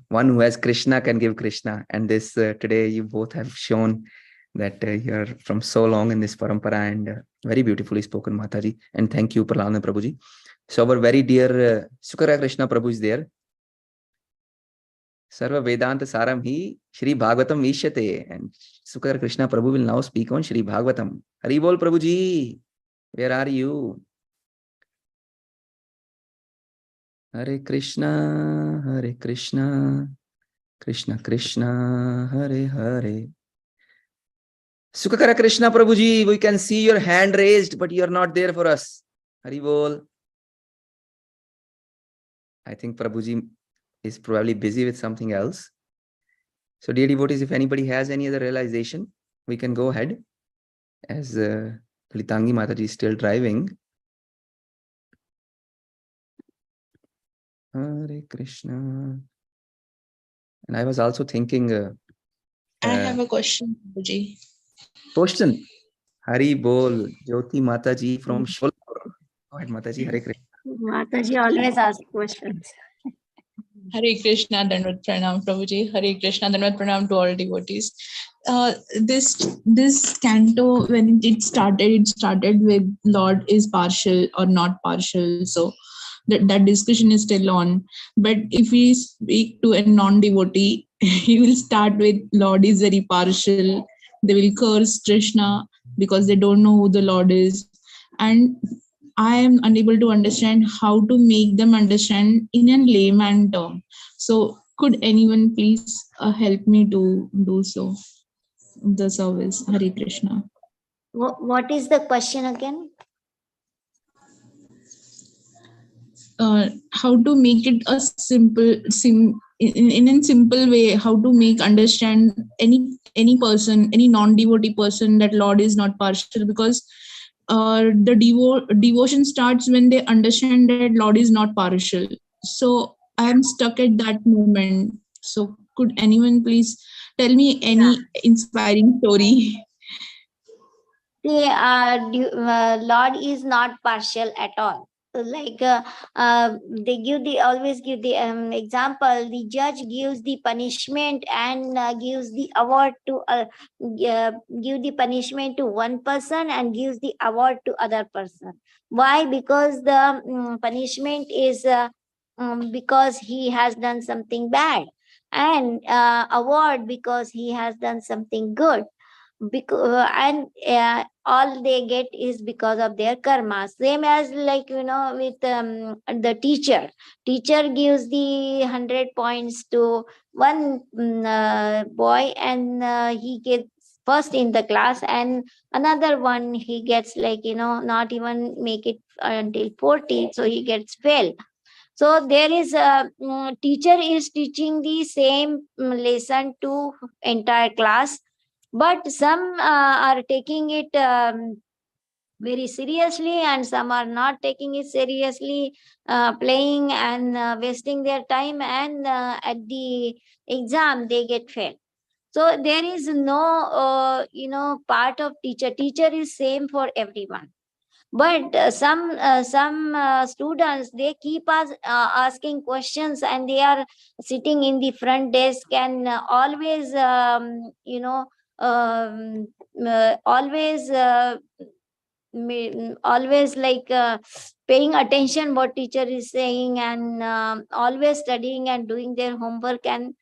One who has Krishna can give Krishna. And this today you both have shown that you're from so long in this parampara, and very beautifully spoken, Mathaji. And thank you, Prahlad Prabhuji. So our very dear Sukara Krishna Prabhu is there. Sarva Vedanta Saram hi Shri Bhagavatam Vishyate. And Sukara Krishna Prabhu will now speak on Shri Bhagavatam. Hari Bol Prabhuji, where are you? Hare Krishna, Krishna Krishna, Hare Hare. Sukakara Krishna Prabhuji, we can see your hand raised, but you are not there for us. Hari Bol. I think Prabhuji is probably busy with something else. So dear devotees, if anybody has any other realization, we can go ahead, as Litangi Mataji is still driving. Hare Krishna. And I was also thinking... I have a question, Prabhuji. Question. Hari Bol, Jyoti Mataji from Sholapur. Go ahead, Mataji. Hare Krishna. Mataji always asks questions. Hare Krishna, Dandavat Pranam, Prabhuji. Hare Krishna, Dandavat Pranam to all devotees. This canto, when it started with Lord is partial or not partial. So that discussion is still on. But if we speak to a non-devotee, he will start with Lord is very partial. They will curse Krishna because they don't know who the Lord is. And I am unable to understand how to make them understand in a layman term. So could anyone please help me to do so? The service. Hare Krishna. What is the question again? How to make it a in a simple way, how to make understand any person, any non-devotee person, that Lord is not partial, because the devotion starts when they understand that Lord is not partial. So I am stuck at that moment. So could anyone please tell me any inspiring story? Lord is not partial at all. Like they always give the example. The judge gives the punishment and gives the award to give the punishment to one person and gives the award to other person. Why? Because the punishment is because he has done something bad, and award because he has done something good. And all they get is because of their karma. Same as like with the teacher gives the 100 points to one boy, and he gets first in the class, and another one he gets not even make it until 40, so he gets fail. So there is a teacher is teaching the same lesson to entire class, but some are taking it very seriously, and some are not taking it seriously, playing and wasting their time, and at the exam they get failed. So there is no, part of teacher. Teacher is same for everyone. But some students, they keep us asking questions, and they are sitting in the front desk and always, always. Always like paying attention what teacher is saying, and always studying and doing their homework, and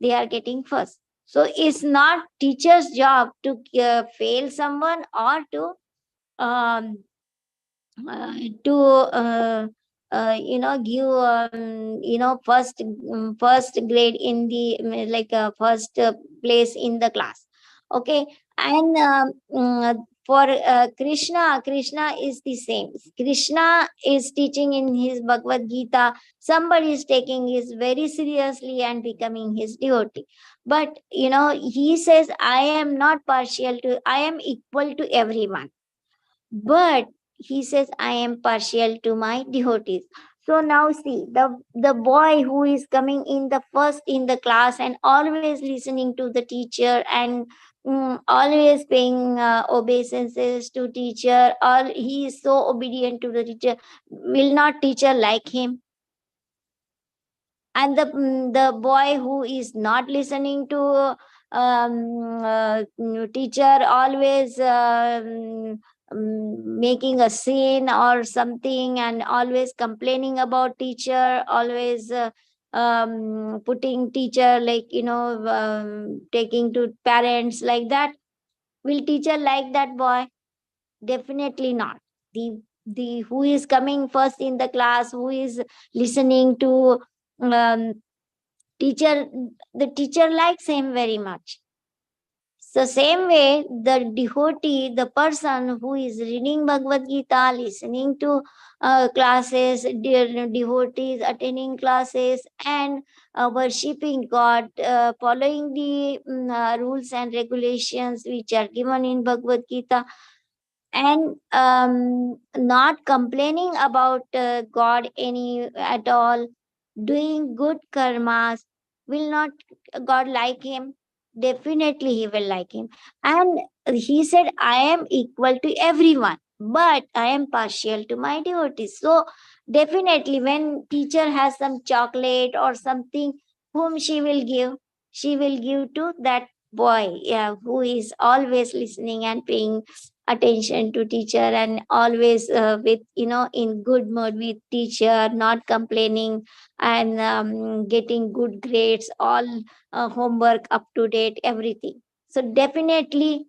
they are getting first. So it's not teacher's job to fail someone, or to um, to give first grade in the first place in the class. Okay. And for Krishna is the same. Krishna is teaching in his Bhagavad Gita. Somebody is taking it very seriously and becoming his devotee. But he says, I am not partial to, I am equal to everyone. But he says, I am partial to my devotees. So now see, the boy who is coming in the first in the class and always listening to the teacher, and always paying obeisances to teacher, or he is so obedient to the teacher, will not teacher like him? And the boy who is not listening to teacher, always making a scene or something, and always complaining about teacher, always putting teacher taking to parents like that, will teacher like that boy? Definitely not. The who is coming first in the class, who is listening to teacher, the teacher likes him very much. So same way, the devotee, the person who is reading Bhagavad Gita, listening to classes, devotees attending classes, and worshipping God, following the rules and regulations which are given in Bhagavad Gita, and not complaining about God any at all, doing good karmas, will not God like him? Definitely he will like him. And he said, I am equal to everyone, but I am partial to my devotees. So definitely when teacher has some chocolate or something, whom she will give? She will give to that boy, yeah, who is always listening and paying attention to teacher, and always with in good mood with teacher, not complaining, and getting good grades, all homework up to date, everything. So definitely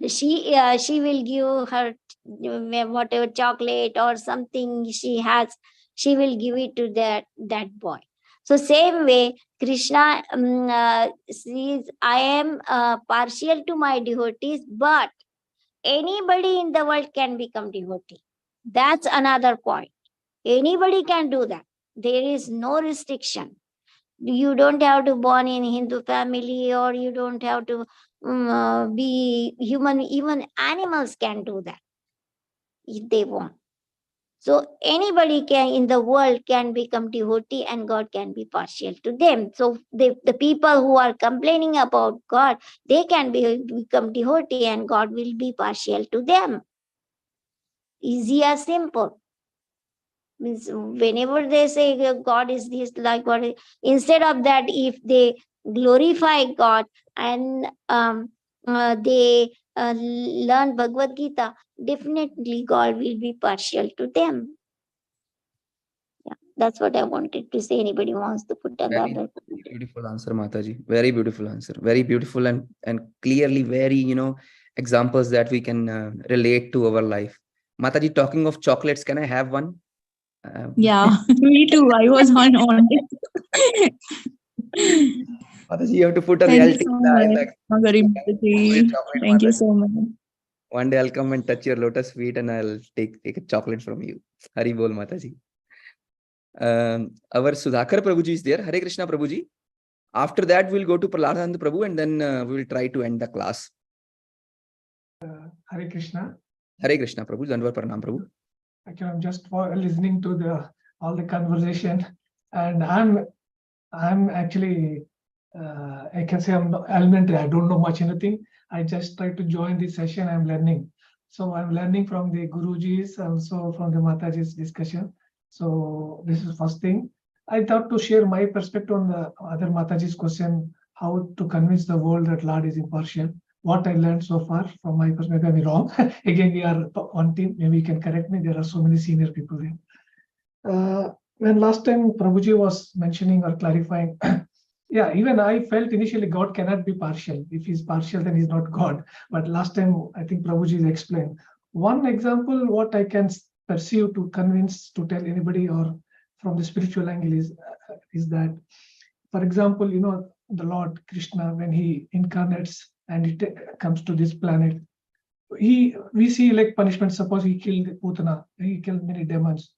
she will give her whatever chocolate or something she has, she will give it to that boy. So same way Krishna says, I am partial to my devotees, but anybody in the world can become devotee. That's another point. Anybody can do that. There is no restriction. You don't have to born in Hindu family, or you don't have to be human. Even animals can do that if they want. So anybody can in the world can become devotee, and God can be partial to them. So the people who are complaining about God, they can become devotee, and God will be partial to them. Easy as simple. Means whenever they say God is this, like God is, instead of that, if they glorify God and they learn Bhagavad Gita, definitely God will be partial to them. Yeah, that's what I wanted to say. Anybody wants to put Very another? beautiful answer, Mathaji. Very beautiful answer. Very beautiful, and clearly very, examples that we can relate to our life. Mataji, talking of chocolates, can I have one? Yeah, me too. I was on it. Mataji, you have to put a Thank you reality so in the much, ShyamaGauri Mataji. chocolate, Thank you Mataji. so much. One day I'll come and touch your lotus feet, and I'll take a chocolate from you. Hari bol, Mataji. Our Sudhakar Prabhuji is there. Hare Krishna, Prabhuji. After that, we'll go to Praladhanand Prabhu, and then we will try to end the class. Hare Krishna. Hare Krishna, Prabhu. Dandavat Pranam, Prabhu. Okay, I'm just listening to all the conversation, and I'm actually I can say I'm elementary. I don't know much anything. I just try to join this session. I'm learning. So I'm learning from the Guruji's, also from the Mathaji's discussion. So this is first thing. I thought to share my perspective on the other Mathaji's question, how to convince the world that Lord is impartial. What I learned so far from my perspective, maybe wrong. Again, we are one team. Maybe you can correct me. There are so many senior people there. When last time Prabhuji was mentioning or clarifying, yeah, even I felt initially God cannot be partial. If he's partial, then he's not God. But last time, I think Prabhuji explained. One example, what I can perceive to convince, to tell anybody or from the spiritual angle is that, for example, the Lord Krishna, when he incarnates and he comes to this planet, we see like punishment. Suppose he killed Putana, he killed many demons.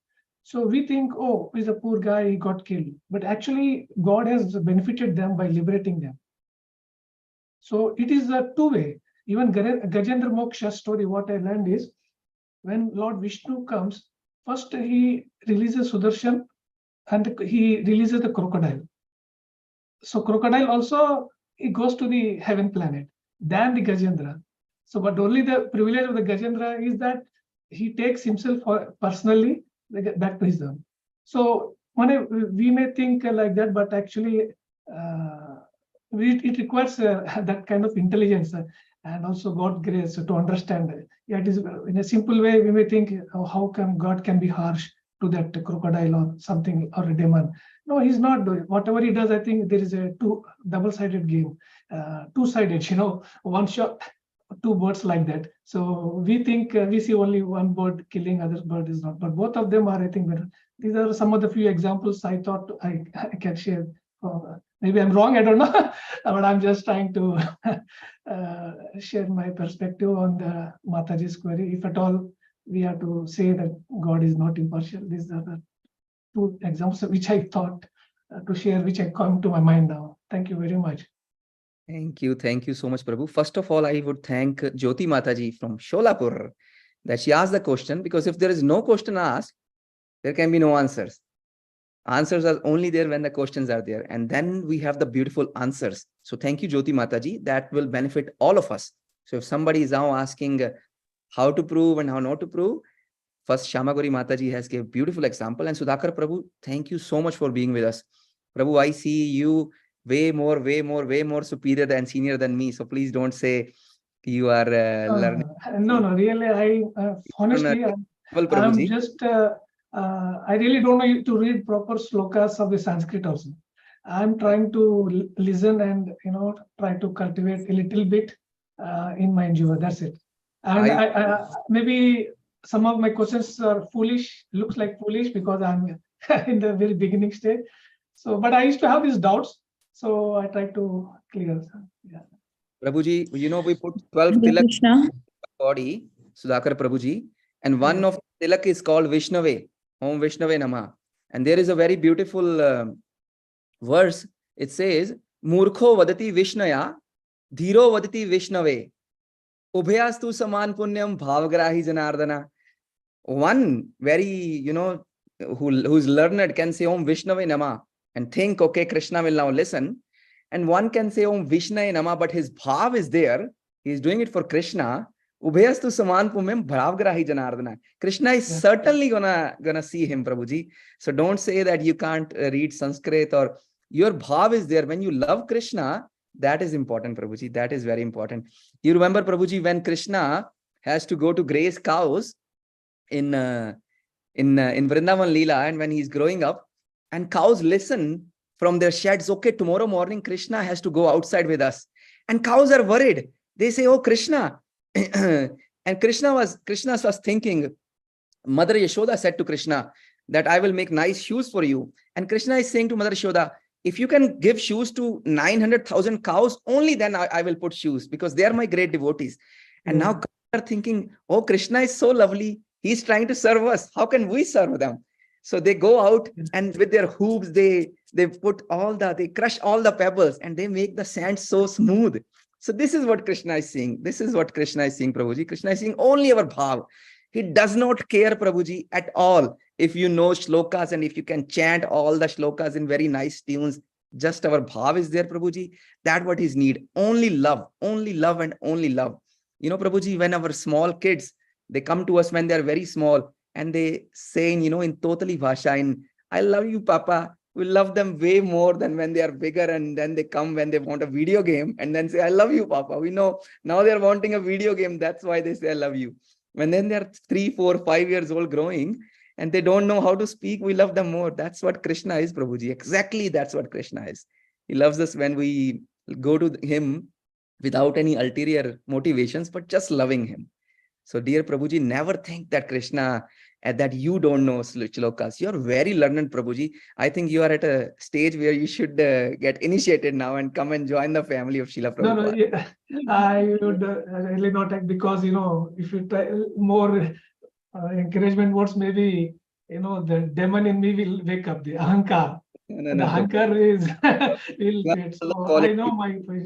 So we think, oh, he's a poor guy, he got killed. But actually, God has benefited them by liberating them. So it is a two-way. Even Gajendra Moksha story, what I learned is, when Lord Vishnu comes, first he releases Sudarshan and he releases the crocodile. So crocodile also, it goes to the heaven planet, than the Gajendra. So, but only the privilege of the Gajendra is that he takes himself personally back to his own. So we may think like that, but actually it requires that kind of intelligence and also God's grace to understand. Yeah, it is in a simple way. We may think, oh, how come God can be harsh to that crocodile or something or a demon? No, he's not doing whatever he does. I think there is a double-sided game, two-sided. One shot, two birds like that. So we think we see only one bird killing, other bird is not. But both of them are, I think, better. These are some of the few examples I thought I can share. Maybe I'm wrong, I don't know, but I'm just trying to share my perspective on the Mathaji's query. If at all we have to say that God is not impartial, these are the two examples which I thought to share, which have come to my mind now. Thank you very much. Thank you. Thank you so much, Prabhu. First of all, I would thank Jyoti Mathaji from Sholapur that she asked the question, because if there is no question asked, there can be no answers. Answers are only there when the questions are there. And then we have the beautiful answers. So thank you, Jyoti Mathaji. That will benefit all of us. So if somebody is now asking how to prove and how not to prove, first ShyamaGauri Mataji has gave beautiful example. And Sudhakar Prabhu, thank you so much for being with us. Prabhu, I see you way more superior and senior than me. So please don't say you are learning. No, really, honestly, I'm just, I really don't know to read proper slokas of the Sanskrit also. I'm trying to listen and, try to cultivate a little bit in my endeavor. That's it. And I maybe some of my questions are foolish, looks like foolish because I'm in the very beginning stage. So, but I used to have these doubts. So I try to clear. Yeah. Prabhuji, we put 12 tilak body, Sudhakar Prabhuji, and one of tilak is called Vishnave, Om Vishnave Namah. And there is a very beautiful verse. It says, Murkho vadati Vishnaya, Dhiro vadati Vishnave, Ubhayastu saman punyam bhavagrahi janardana. One very, who's learned can say Om Vishnave Namah and think, okay, Krishna will now listen. And one can say Om Vishnaya Namah, but his bhav is there. He's doing it for Krishna. Ubhayastu saman punyam bhavagrahi janardana. Krishna is certainly gonna see him, Prabhuji. So don't say that you can't read Sanskrit, or your bhav is there. When you love Krishna, that is important, Prabhuji. That is very important. You remember, Prabhuji, when Krishna has to go to graze cows in Vrindavan Leela, and when he's growing up, and cows listen from their sheds, okay, tomorrow morning Krishna has to go outside with us. And cows are worried. They say, oh, Krishna. And Krishna was thinking, Mother Yashoda said to Krishna that I will make nice shoes for you. And Krishna is saying to Mother Yashoda, if you can give shoes to 900,000 cows, only then I will put shoes, because they are my great devotees. And now cows are thinking, oh, Krishna is so lovely. He's trying to serve us. How can we serve them? So they go out and with their hooves, they crush all the pebbles and they make the sand so smooth. So this is what Krishna is saying. This is what Krishna is saying, Prabhuji. Krishna is saying only our bhav. He does not care, Prabhuji, at all. If you know shlokas and if you can chant all the shlokas in very nice tunes, Just our bhav is there, Prabhuji. That's what is need. Only love and only love. You know, Prabhuji, when our small kids, they come to us when they are very small and they say, in totally bhasha, I love you, Papa. We love them way more than when they are bigger, and then they come when they want a video game and then say, I love you, Papa. We know now they're wanting a video game. That's why they say, I love you. When then they're 3, 4, 5 years old growing and they don't know how to speak, we love them more. That's what Kṛṣṇa is, Prabhuji. Exactly, that's what Kṛṣṇa is. He loves us when we go to him without any ulterior motivations, but just loving him. So dear Prabhuji, never think that Kṛṣṇa, that you don't know shlokas. You are very learned, Prabhuji. I think you are at a stage where you should get initiated now and come and join the family of Srila Prabhupada. No, yeah, I would really not take, because, if you try more encouragement words, maybe, the demon in me will wake up, the ahankar. The ahankar is will fade. So I know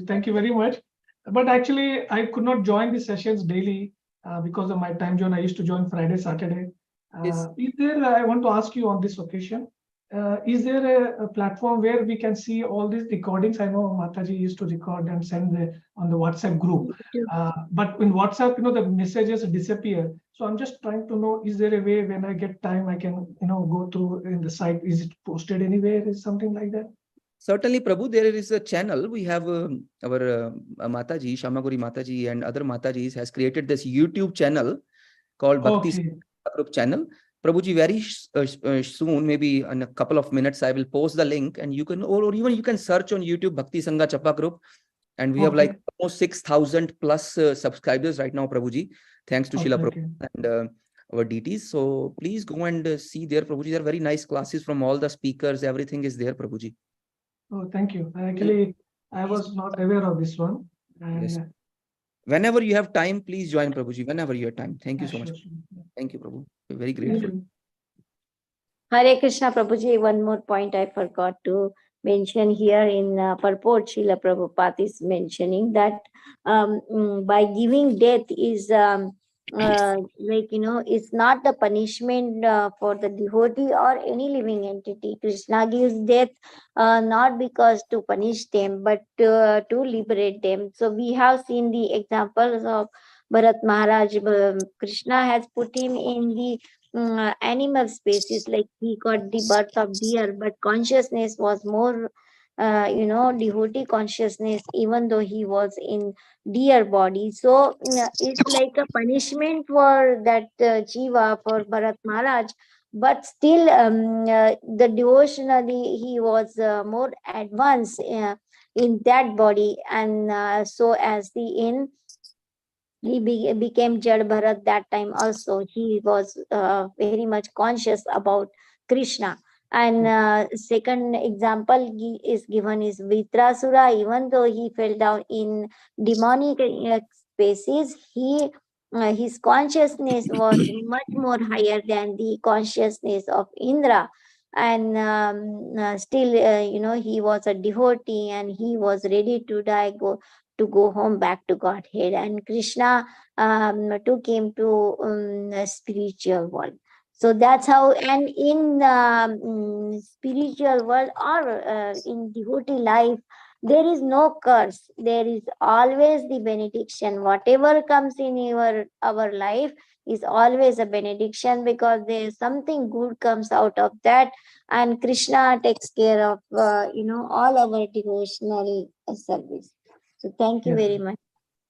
thank you very much. But actually, I could not join the sessions daily because of my time zone. I used to join Friday, Saturday. Yes. Is there, I want to ask you on this occasion, is there a platform where we can see all these recordings? I know Mathaji used to record and send on the WhatsApp group, but in WhatsApp, the messages disappear. So I'm just trying to know, is there a way when I get time, I can, go through in the site? Is it posted anywhere? Is something like that? Certainly, Prabhu, there is a channel. We have our Mathaji, ShyamaGauri Mathaji and other Matajis has created this YouTube channel called Bhakti Sanga group channel. Prabhuji, very soon, maybe in a couple of minutes, I will post the link, and you can, or even you can search on YouTube Bhakti Sanga Japa group. And we have like almost 6,000 plus subscribers right now, Prabhuji, thanks to Srila Prabhupada and our deities. So please go and see there, Prabhuji. There are very nice classes from all the speakers. Everything is there, Prabhuji. Oh, thank you. Actually, I was not aware of this one. And yes. Whenever you have time, please join, Prabhuji. Whenever you have time. Thank you so much. Sure. Thank you, Prabhu. We're very grateful. Hare Krishna, Prabhuji. One more point I forgot to mention here in purport. Srila Prabhupada is mentioning that by giving death is it's not the punishment for the devotee or any living entity. Krishna gives death not because to punish them, but to liberate them. So we have seen the examples of Bharat Maharaj. Krishna has put him in the animal species, like he got the birth of deer, but consciousness was more devotee consciousness, even though he was in deer body. So it's like a punishment for that Jiva, for Bharat Maharaj, but still the devotionally he was more advanced in that body, and so as the in he became Jad Bharat that time also. He was very much conscious about Krishna. And second example is given is Vṛtrāsura. Even though he fell down in demonic spaces, his consciousness was much more higher than the consciousness of Indra. And still, he was a devotee and he was ready to die, to go home back to Godhead. And Krishna took him to a spiritual world. So that's how, and in the spiritual world or in devotee life, there is no curse. There is always the benediction. Whatever comes in our life is always a benediction, because there is something good comes out of that. And Krishna takes care of, all our devotional service. So thank you very much.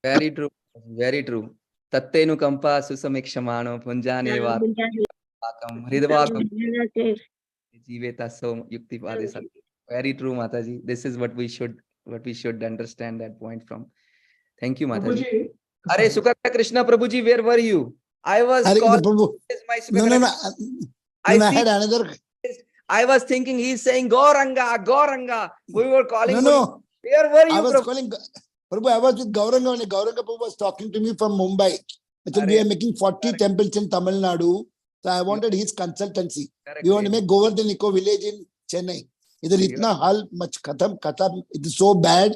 Very true. Very true. Tattenu kampa susamikshmano punjane vakam hridvakam jiveta so yukti padesat. Very true, Mataji. This is what we should understand that point from. Thank you, Mataji. Are Sukata Krishna Prabhuji, where were you? I was calling No. I had another. I was thinking he's saying Gauranga. We were calling. No. Where were you? I was calling. Prabhu, I was with Gauranga when Gauranga Prabhu was talking to me from Mumbai. We are making 40 temples in Tamil Nadu. So I wanted his consultancy. We want to make Govardhan Eco Village in Chennai. Either itna hal much khatam. It is so bad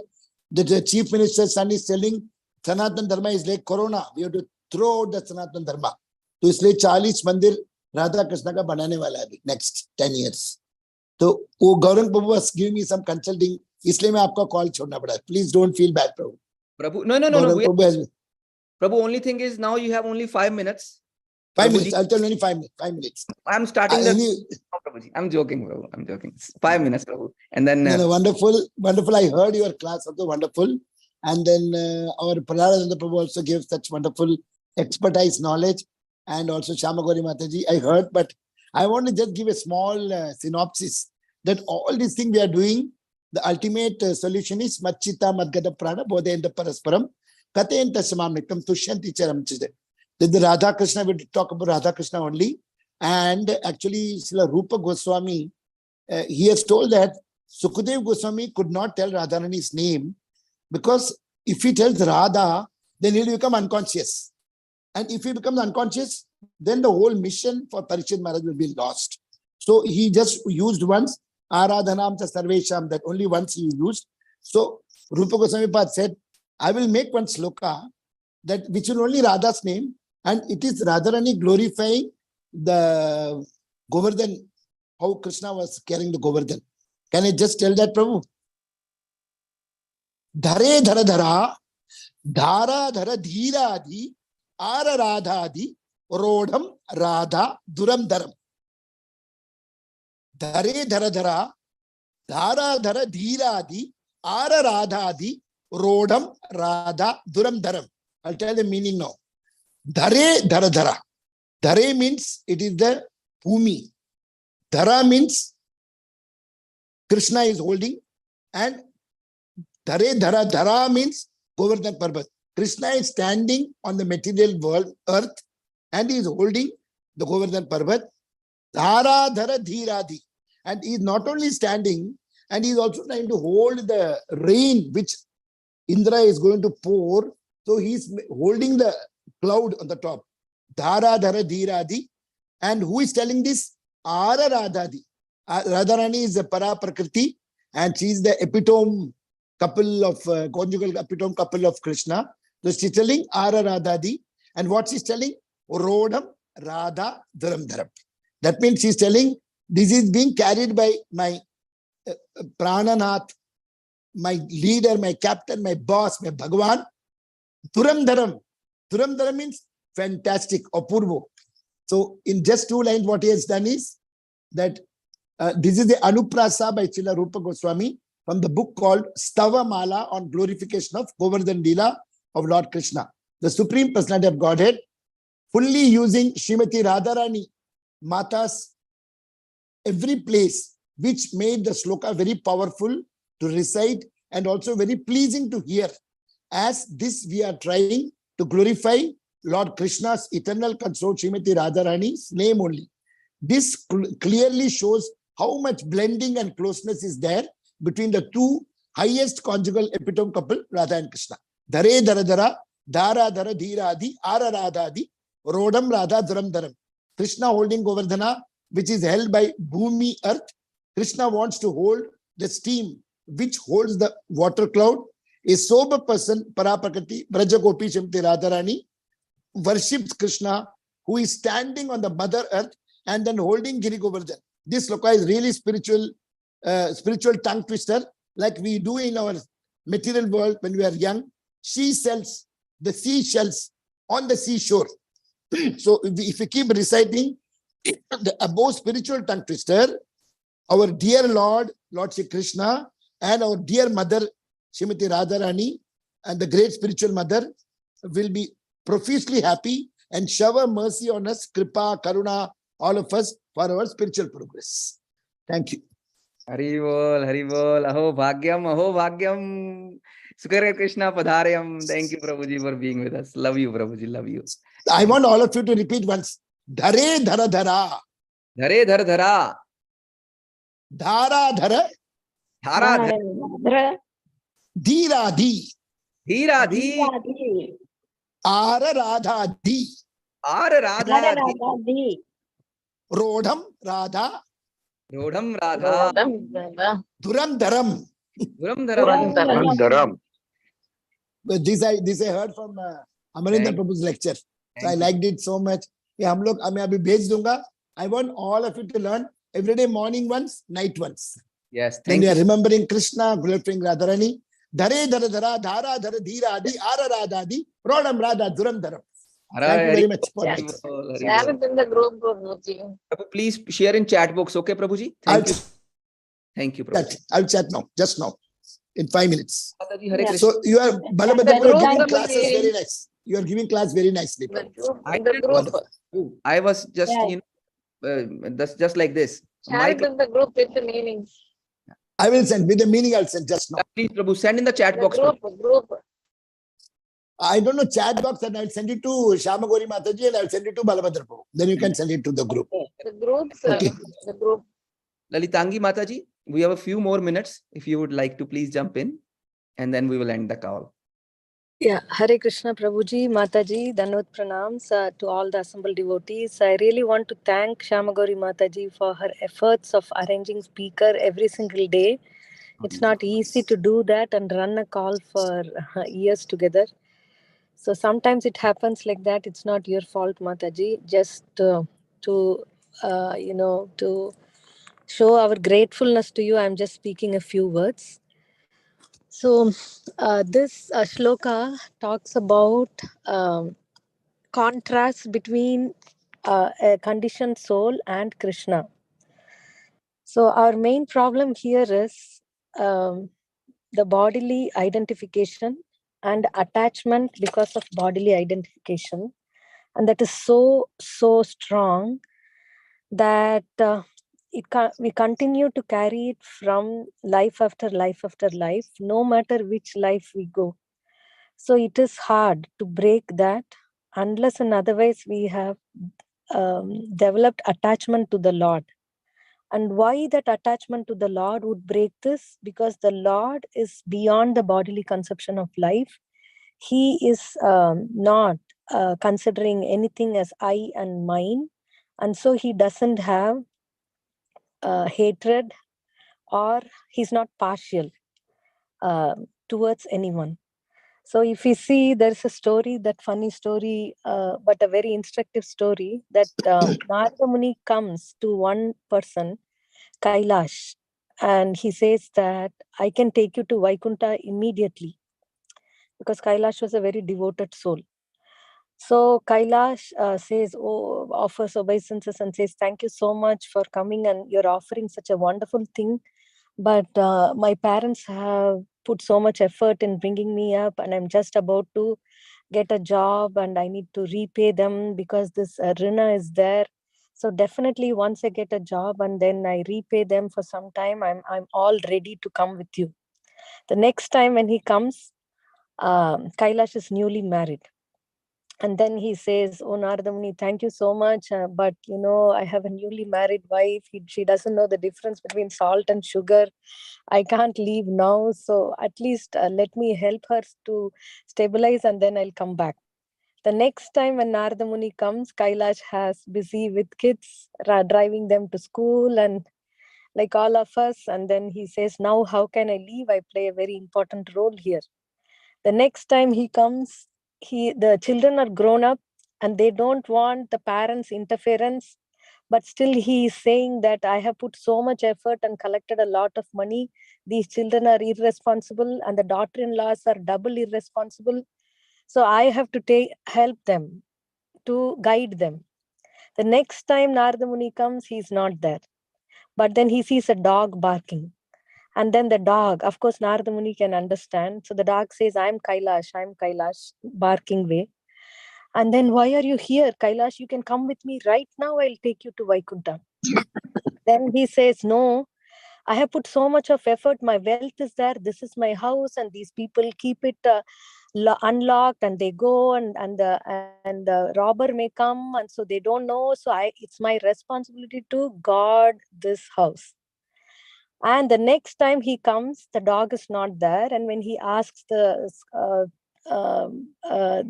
that the chief minister's son is telling Sanatan Dharma is like Corona. We have to throw out the Sanatan Dharma. So इसलिए 40 मंदिर राधा कृष्ण का बनाने वाला है next 10 years. तो वो गौरंग प्रभु was giving me some consulting, इसलिए मैं आपका कॉल छोड़ना पड़ा. Please don't feel bad, Prabhu. Prabhu, no. Prabhu, only thing is now you have only 5 minutes. 5 Prabhuji, minutes. I'll tell you only 5 minutes. 5 minutes. I'm starting the. Any- No, Prabhuji, I'm joking, Prabhu. I'm joking. 5 minutes, Prabhu. And then. No, wonderful, wonderful. I heard your class also wonderful. And then our Prahlada Prabhu also gave such wonderful expertise, knowledge. And also ShyamaGauri Mathaji, I heard, but I want to just give a small synopsis that all these things we are doing, the ultimate solution is Machita Madgata Prana, Bodhenda Parasparam, Katenta Samamnitam, Tushyanti Charam Chide. The Radha Krishna, we talk about Radha Krishna only. And actually, Srila Rupa Goswami, he has told that Sukadev Goswami could not tell Radharani's name because if he tells Radha, then he'll become unconscious. And if he becomes unconscious, then the whole mission for Parikshit Maharaj will be lost. So he just used once, Aradhanam cha sarvesham, that only once he used. So Rupa Goswami Pad said, I will make one sloka that which will only Radha's name, and it is Radharani glorifying the Govardhan, how Krishna was carrying the Govardhan. Can I just tell that, Prabhu? Dhare dhara dhara, dhara dhara dhira adhi, ara radha adhi, rodham radha duram dharam. Dhare dhara dhara, dhara dhara dhira adhi, ara radha adhi, rodham radha duram dharam. I'll tell the meaning now. Dhare dhara dhara. Dhare means it is the bhumi. Dhara means Krishna is holding, and Dhare dhara dhara means Govardhan Parvat. Krishna is standing on the material world, earth, and he is holding the Govardhan Parvat. Dhara dhara dhiradi. And he is not only standing, and he is also trying to hold the rain which Indra is going to pour. So he is holding the cloud on the top. Dhara dhara dhiradi. And who is telling this? Ara Radhadi. Radharani is the Para Prakriti, and she is the epitome couple of conjugal epitome couple of Krishna. So she's telling Ara Radhadi, and what she's telling? Rodham Radha Dharam Dharam. That means she's telling this is being carried by my Prananath, my leader, my captain, my boss, my Bhagavan. Dhuram Dharam. Dhuram Dharam means fantastic, apurvo. So in just 2 lines, what he has done is that this is the Anuprasa by Srila Rupa Goswami from the book called Stava Mala on glorification of Govardhan Leela of Lord Krishna. The Supreme Personality of Godhead, fully using Srimati Radharani Mata's every place, which made the sloka very powerful to recite and also very pleasing to hear. As this we are trying to glorify Lord Krishna's eternal consort, Srimati Radharani's name only. This clearly shows how much blending and closeness is there between the two highest conjugal epitome couple, Radha and Krishna. Dhare dhara dhara, dhara dhara dhira adi, ara radha adi, rodam radha dharam dharam. Krishna holding Govardhana, which is held by Bhumi, earth. Krishna wants to hold the steam, which holds the water cloud. A sober person, Paraprakriti, Braja Gopi Srimati Radharani, worships Krishna, who is standing on the mother earth and then holding Giri Govardhan. This sloka is really spiritual tongue twister, like we do in our material world when we are young. Seashells, the seashells on the seashore. So if we keep reciting the above spiritual tongue twister, our dear Lord, Lord Shri Krishna, and our dear mother, Srimati Radharani, and the great spiritual mother will be profusely happy and shower mercy on us, Kripa, Karuna, all of us for our spiritual progress. Thank you. Hari bol, aho bhagyam, Sukare Krishna Padharyam. Thank you, Prabhuji, for being with us. Love you, Prabhuji, love you. I want all of you to repeat once. Dhare dhara dhara. Dhare dhara dhara. Dhara dhara. Dhara Dhara. Dhira dhi. Dhira dhi. Ara radha dhi. Ara radha Dhi. Rodham radha. Rodham radha. Duram dharam. Duram dharam. This I heard from Amarendra Prabhu's lecture. So I liked it so much. I want all of you to learn Every day, morning once, night once. Yes, Then thank we are you. remembering Krishna, remembering Radharani. Dhare dhara dhara dhara dhara dhira adi ara radadi rodam radha duram dharam. Thank you very much for that. Share it in the group, Prabhuji. Please share in chat box, okay, Prabhuji? I'll Thank you. Thank you, Prabhuji. I'll chat now, just now, in 5 minutes. Mataji, Hare Krishna. So you are, Balabhadra, The you are group, giving Prabhuji. classes very nice. You are giving class very nicely. The Prabhu. group, I in the didn't group. Wonderful. I was just, Yeah. that's just like this. Share My it in the group with the meanings. I will send with the meaning. I'll send just now. Please, Prabhu, send in the chat The box. group, group. I don't know chat box, and I'll send it to ShyamaGauri Mathaji, and I'll send it to Balabhadra Prabhu. Then you can send it to the group. The group, sir. Okay. The group. Lalitangi Mataji, we have a few more minutes. If you would like to please jump in, and then we will end the call. Yeah, Hare Krishna Prabhuji, Mataji, Danvat Pranams to all the assembled devotees. I really want to thank ShyamaGauri Mataji for her efforts of arranging speaker every single day. It's not easy to do that and run a call for years together. So sometimes it happens like that. It's not your fault, Mataji. Just to show our gratefulness to you, I'm just speaking a few words. So this shloka talks about contrast between a conditioned soul and Krishna. So our main problem here is the bodily identification and attachment because of bodily identification. And that is so strong that we continue to carry it from life after life after life, no matter which life we go. So it is hard to break that unless and otherwise we have developed attachment to the Lord. And why that attachment to the Lord would break this? Because the Lord is beyond the bodily conception of life. He is not considering anything as I and mine. And so he doesn't have hatred, or he's not partial towards anyone. So if we see, there's a story, that funny story, but a very instructive story, that Narada Muni comes to one person, Kailash, and he says that I can take you to Vaikunta immediately, because Kailash was a very devoted soul. So Kailash offers obeisances and says, thank you so much for coming, and you're offering such a wonderful thing. But my parents have put so much effort in bringing me up, and I'm just about to get a job and I need to repay them because this Rina is there. So definitely once I get a job and then I repay them for some time, I'm all ready to come with you. The next time when he comes, Kailash is newly married. And then he says, oh, Narada Muni, thank you so much. But, I have a newly married wife. She doesn't know the difference between salt and sugar. I can't leave now. So at least let me help her to stabilize and then I'll come back. The next time when Narada Muni comes, Kailash has busy with kids, driving them to school and like all of us. And then he says, now how can I leave? I play a very important role here. The next time he comes, the children are grown up and they don't want the parents' interference. But still he is saying that I have put so much effort and collected a lot of money. These children are irresponsible and the daughter-in-laws are double irresponsible. So I have to help them, to guide them. The next time Narada Muni comes, he's not there. But then he sees a dog barking. And then the dog, of course, Narada Muni can understand. So the dog says, I'm Kailash, barking way. And then, why are you here, Kailash? You can come with me right now. I'll take you to Vaikunta. Then he says, no, I have put so much of effort. My wealth is there. This is my house. And these people keep it unlocked and they go and the robber may come. And so they don't know. So it's my responsibility to guard this house. And the next time he comes, the dog is not there. And when he asks the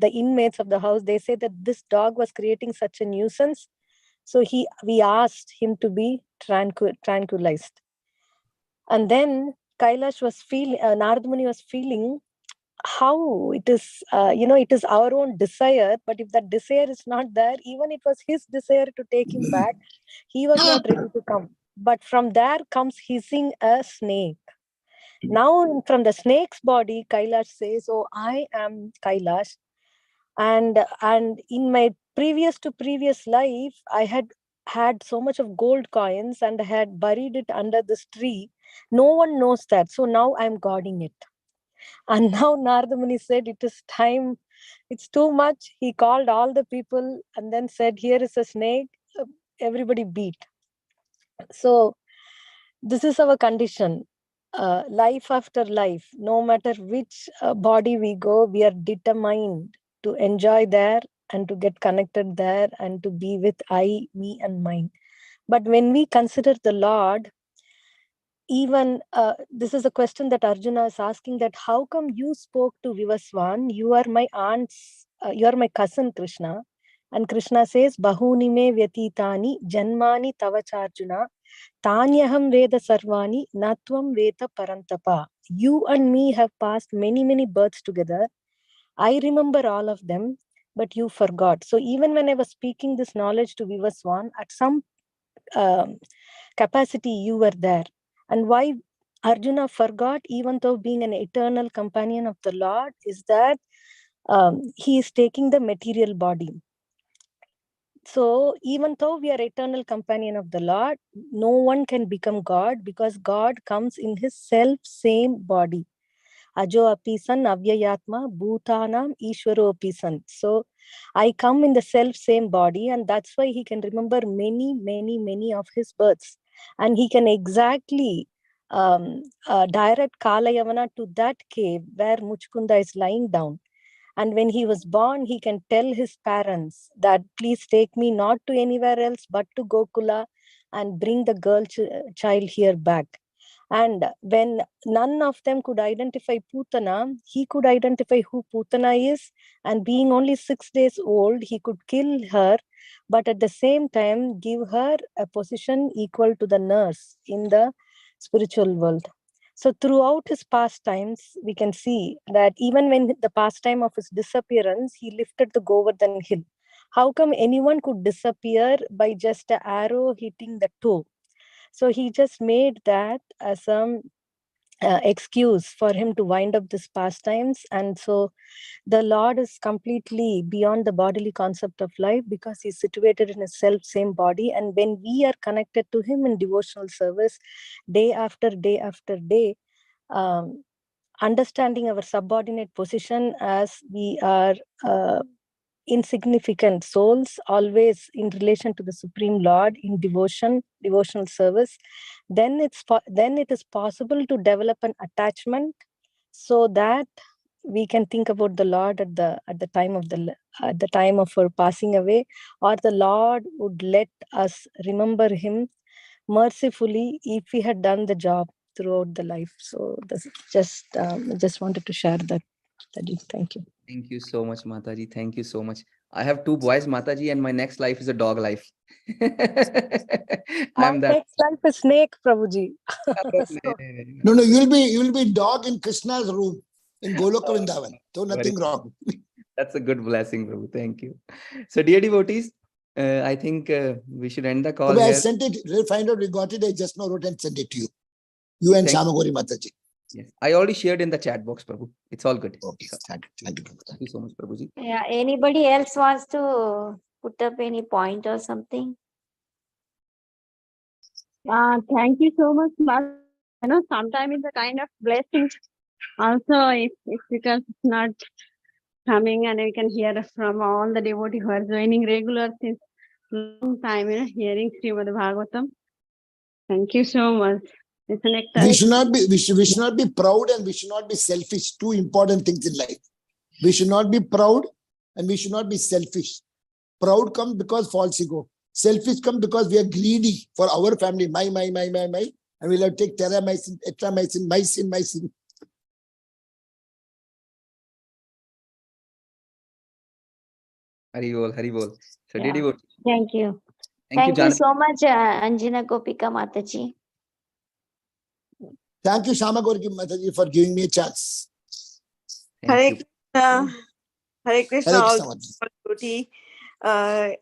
inmates of the house, they say that this dog was creating such a nuisance. So we asked him to be tranquilized. And then Kailash was Narada Muni was feeling how it is, it is our own desire. But if that desire is not there, even it was his desire to take him back, he was not ready to come. but from there comes hissing a snake. Now from the snake's body, Kailash says, oh, I am Kailash. And in my previous life, I had so much of gold coins and I had buried it under this tree. No one knows that. So now I'm guarding it. And now Narada Muni said, it is time. It's too much. He called all the people and then said, here is a snake. Everybody beat. So this is our condition. Life after life, no matter which body we go, we are determined to enjoy there and to get connected there and to be with I, me and mine. But when we consider the Lord, even this is a question that Arjuna is asking, that how come you spoke to Vivaswan? You are my aunt's, you are my cousin Krishna. And Krishna says, Bahuni me vyatitani janmani tavacharjuna tanyaham veda sarvani natvam veda parantapa. You and me have passed many, many births together. I remember all of them, but you forgot. So even when I was speaking this knowledge to Vivaswan, at some capacity you were there. And why Arjuna forgot, even though being an eternal companion of the Lord, is that he is taking the material body. So even though we are eternal companion of the Lord, no one can become God, because God comes in his self-same body. Ajo api san avyayatma bhutanam ishwaro api san. So I come in the self-same body, and that's why he can remember many, many, many of his births. And he can exactly direct Kalayavana to that cave where Muchkunda is lying down. And when he was born, he can tell his parents that please take me not to anywhere else but to Gokula and bring the girl child here back. And when none of them could identify Putana, he could identify who Putana is. And being only 6 days old, he could kill her, but at the same time give her a position equal to the nurse in the spiritual world. So throughout his pastimes, we can see that even when the pastime of his disappearance, he lifted the Govardhan hill. How come anyone could disappear by just an arrow hitting the toe? So he just made that as an excuse for him to wind up this pastimes. And so the Lord is completely beyond the bodily concept of life, because he's situated in his self-same body. And when we are connected to him in devotional service, day after day after day, understanding our subordinate position as we are insignificant souls, always in relation to the Supreme Lord in devotional service, then it is possible to develop an attachment, so that we can think about the Lord at the time of our passing away, or the Lord would let us remember him mercifully if we had done the job throughout the life. So this just wanted to share that. Thank you. Thank you so much, Mathaji. Thank you so much. I have 2 boys, Mathaji, and my next life is a dog life. My next life is snake, Prabhuji. No, you'll be dog in Krishna's room in Goloka Vrindavan. So nothing wrong. That's a good blessing, Prabhu. Thank you. So, dear devotees, I think we should end the call. I sent it. Find out we got it. I just now wrote and sent it to you. You and ShyamaGauri Mathaji. Yes, I already shared in the chat box, Prabhu. It's all good. Okay, thank you. Thank you so much, Prabhuji. Yeah, anybody else wants to put up any point or something? Thank you so much, Master. You know, sometimes it's a kind of blessing. Also, if because it's not coming, and we can hear from all the devotees who are joining regular since long time, you know, hearing Srimad Bhagavatam. Thank you so much. It's an exciting. We should not be proud, and we should not be selfish. 2 important things in life. We should not be proud, and we should not be selfish. Proud comes because false ego. Selfish comes because we are greedy for our family. My. And we'll have to take terramycin, etramycin, mycin. Hari bol. So, Yeah. dear devotees. Thank you. Thank you so much, Anjana Gopika Mataji. Thank you, ShyamaGauri Mataji, for giving me a chance. Hare Krishna. Hare Krishna. Hare Krishna.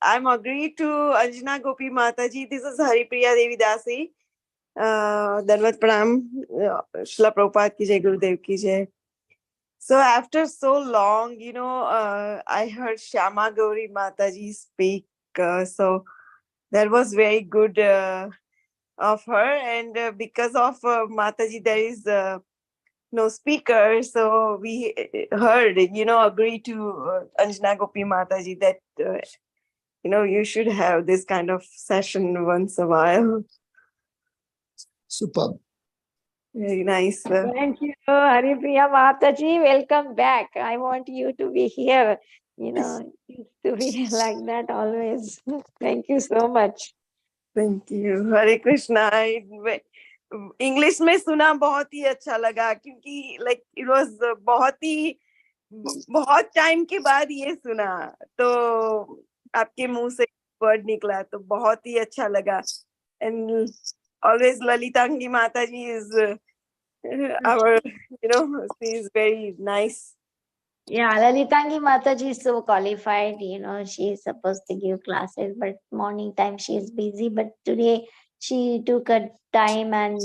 I'm agreed to Anjana Gopi Mataji. This is Haripriya Devi Dasi. Dandavat Pranam, Srila Prabhupada ki jai, Gurudev ki jai. So after so long, I heard ShyamaGauri Mathaji speak. So that was very good of her. And because of Mathaji, there is no speaker. So we heard, agree to Anjana Gopi Mathaji that, you should have this kind of session once a while. Superb. Very nice. Thank you, Haripriya Mataji. Welcome back. I want you to be here. To be like that always. Thank you so much. Thank you. Hare Krishna. English में सुना बहुत ही अच्छा लगा क्योंकि like it was बहुत time के बाद ये सुना तो आपके मुंह से word निकला तो बहुत ही अच्छा लगा. And always Lalitangi Mataji is our, she is very nice. Yeah, Lalitangi Mataji is so qualified, she is supposed to give classes, but morning time she is busy. But today she took her time and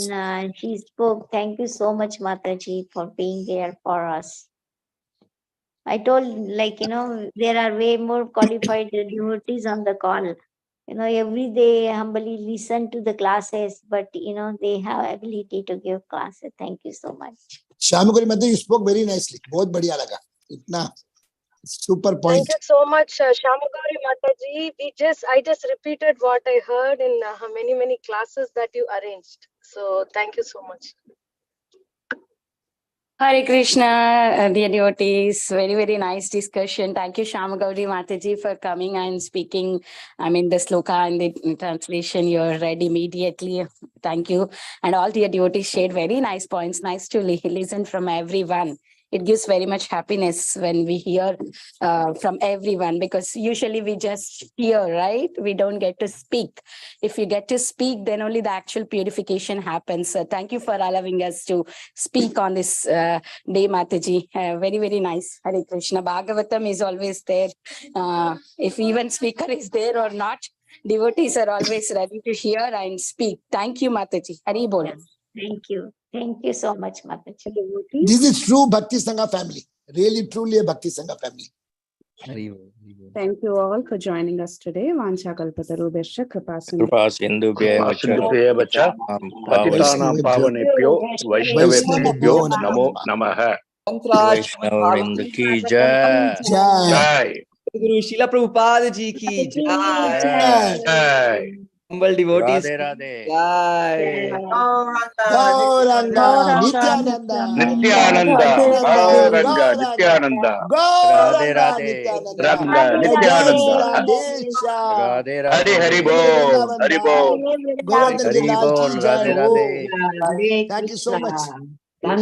she spoke. Thank you so much, Mataji, for being there for us. I told, there are way more qualified devotees on the call. Every day humbly listen to the classes, but, they have ability to give classes. Thank you so much. ShyamaGauri Mataji, you spoke very nicely. बहुत बढ़िया लगा. इतना super point. Thank you so much, ShyamaGauri Mataji. I just repeated what I heard in many classes that you arranged. So thank you so much. Hare Krishna, dear devotees. Very, very nice discussion. Thank you, ShyamaGauri Mataji, for coming and speaking. The sloka and the translation you read immediately. Thank you. And all the devotees shared very nice points. Nice to listen from everyone. It gives very much happiness when we hear from everyone, because usually we just hear, right? We don't get to speak. If you get to speak, then only the actual purification happens. So thank you for allowing us to speak on this day, Mataji. Very, very nice. Hare Krishna. Bhagavatam is always there. If even speaker is there or not, devotees are always ready to hear and speak. Thank you, Mataji. Hari Bol. Thank you. Thank you so much, Mataji. This is true Bhakti Sanga family. Really, truly a Bhakti Sanga family. Thank you all for joining us today. Vancha kalpatarubhasya कृपासिन्धुभ्येव च पतितानां पावनेभ्यो वैष्णवेभ्यो नमो नमः. वैष्णववृंद की जय. जय. Guru Śrīla Prabhupada ji ki jai. Humble devotees. Radhe Radhe. Jai. Gauranga, Nityananda, Nityananda Gauranga Nityananda. Radhe Radhe. रंगा नित्यानंदा. राधे राधे. हरि बोल हरि बोल. Govardhan हरि Giridhar बोल. ki Radhe jai Radhe. ho. Thank you so much.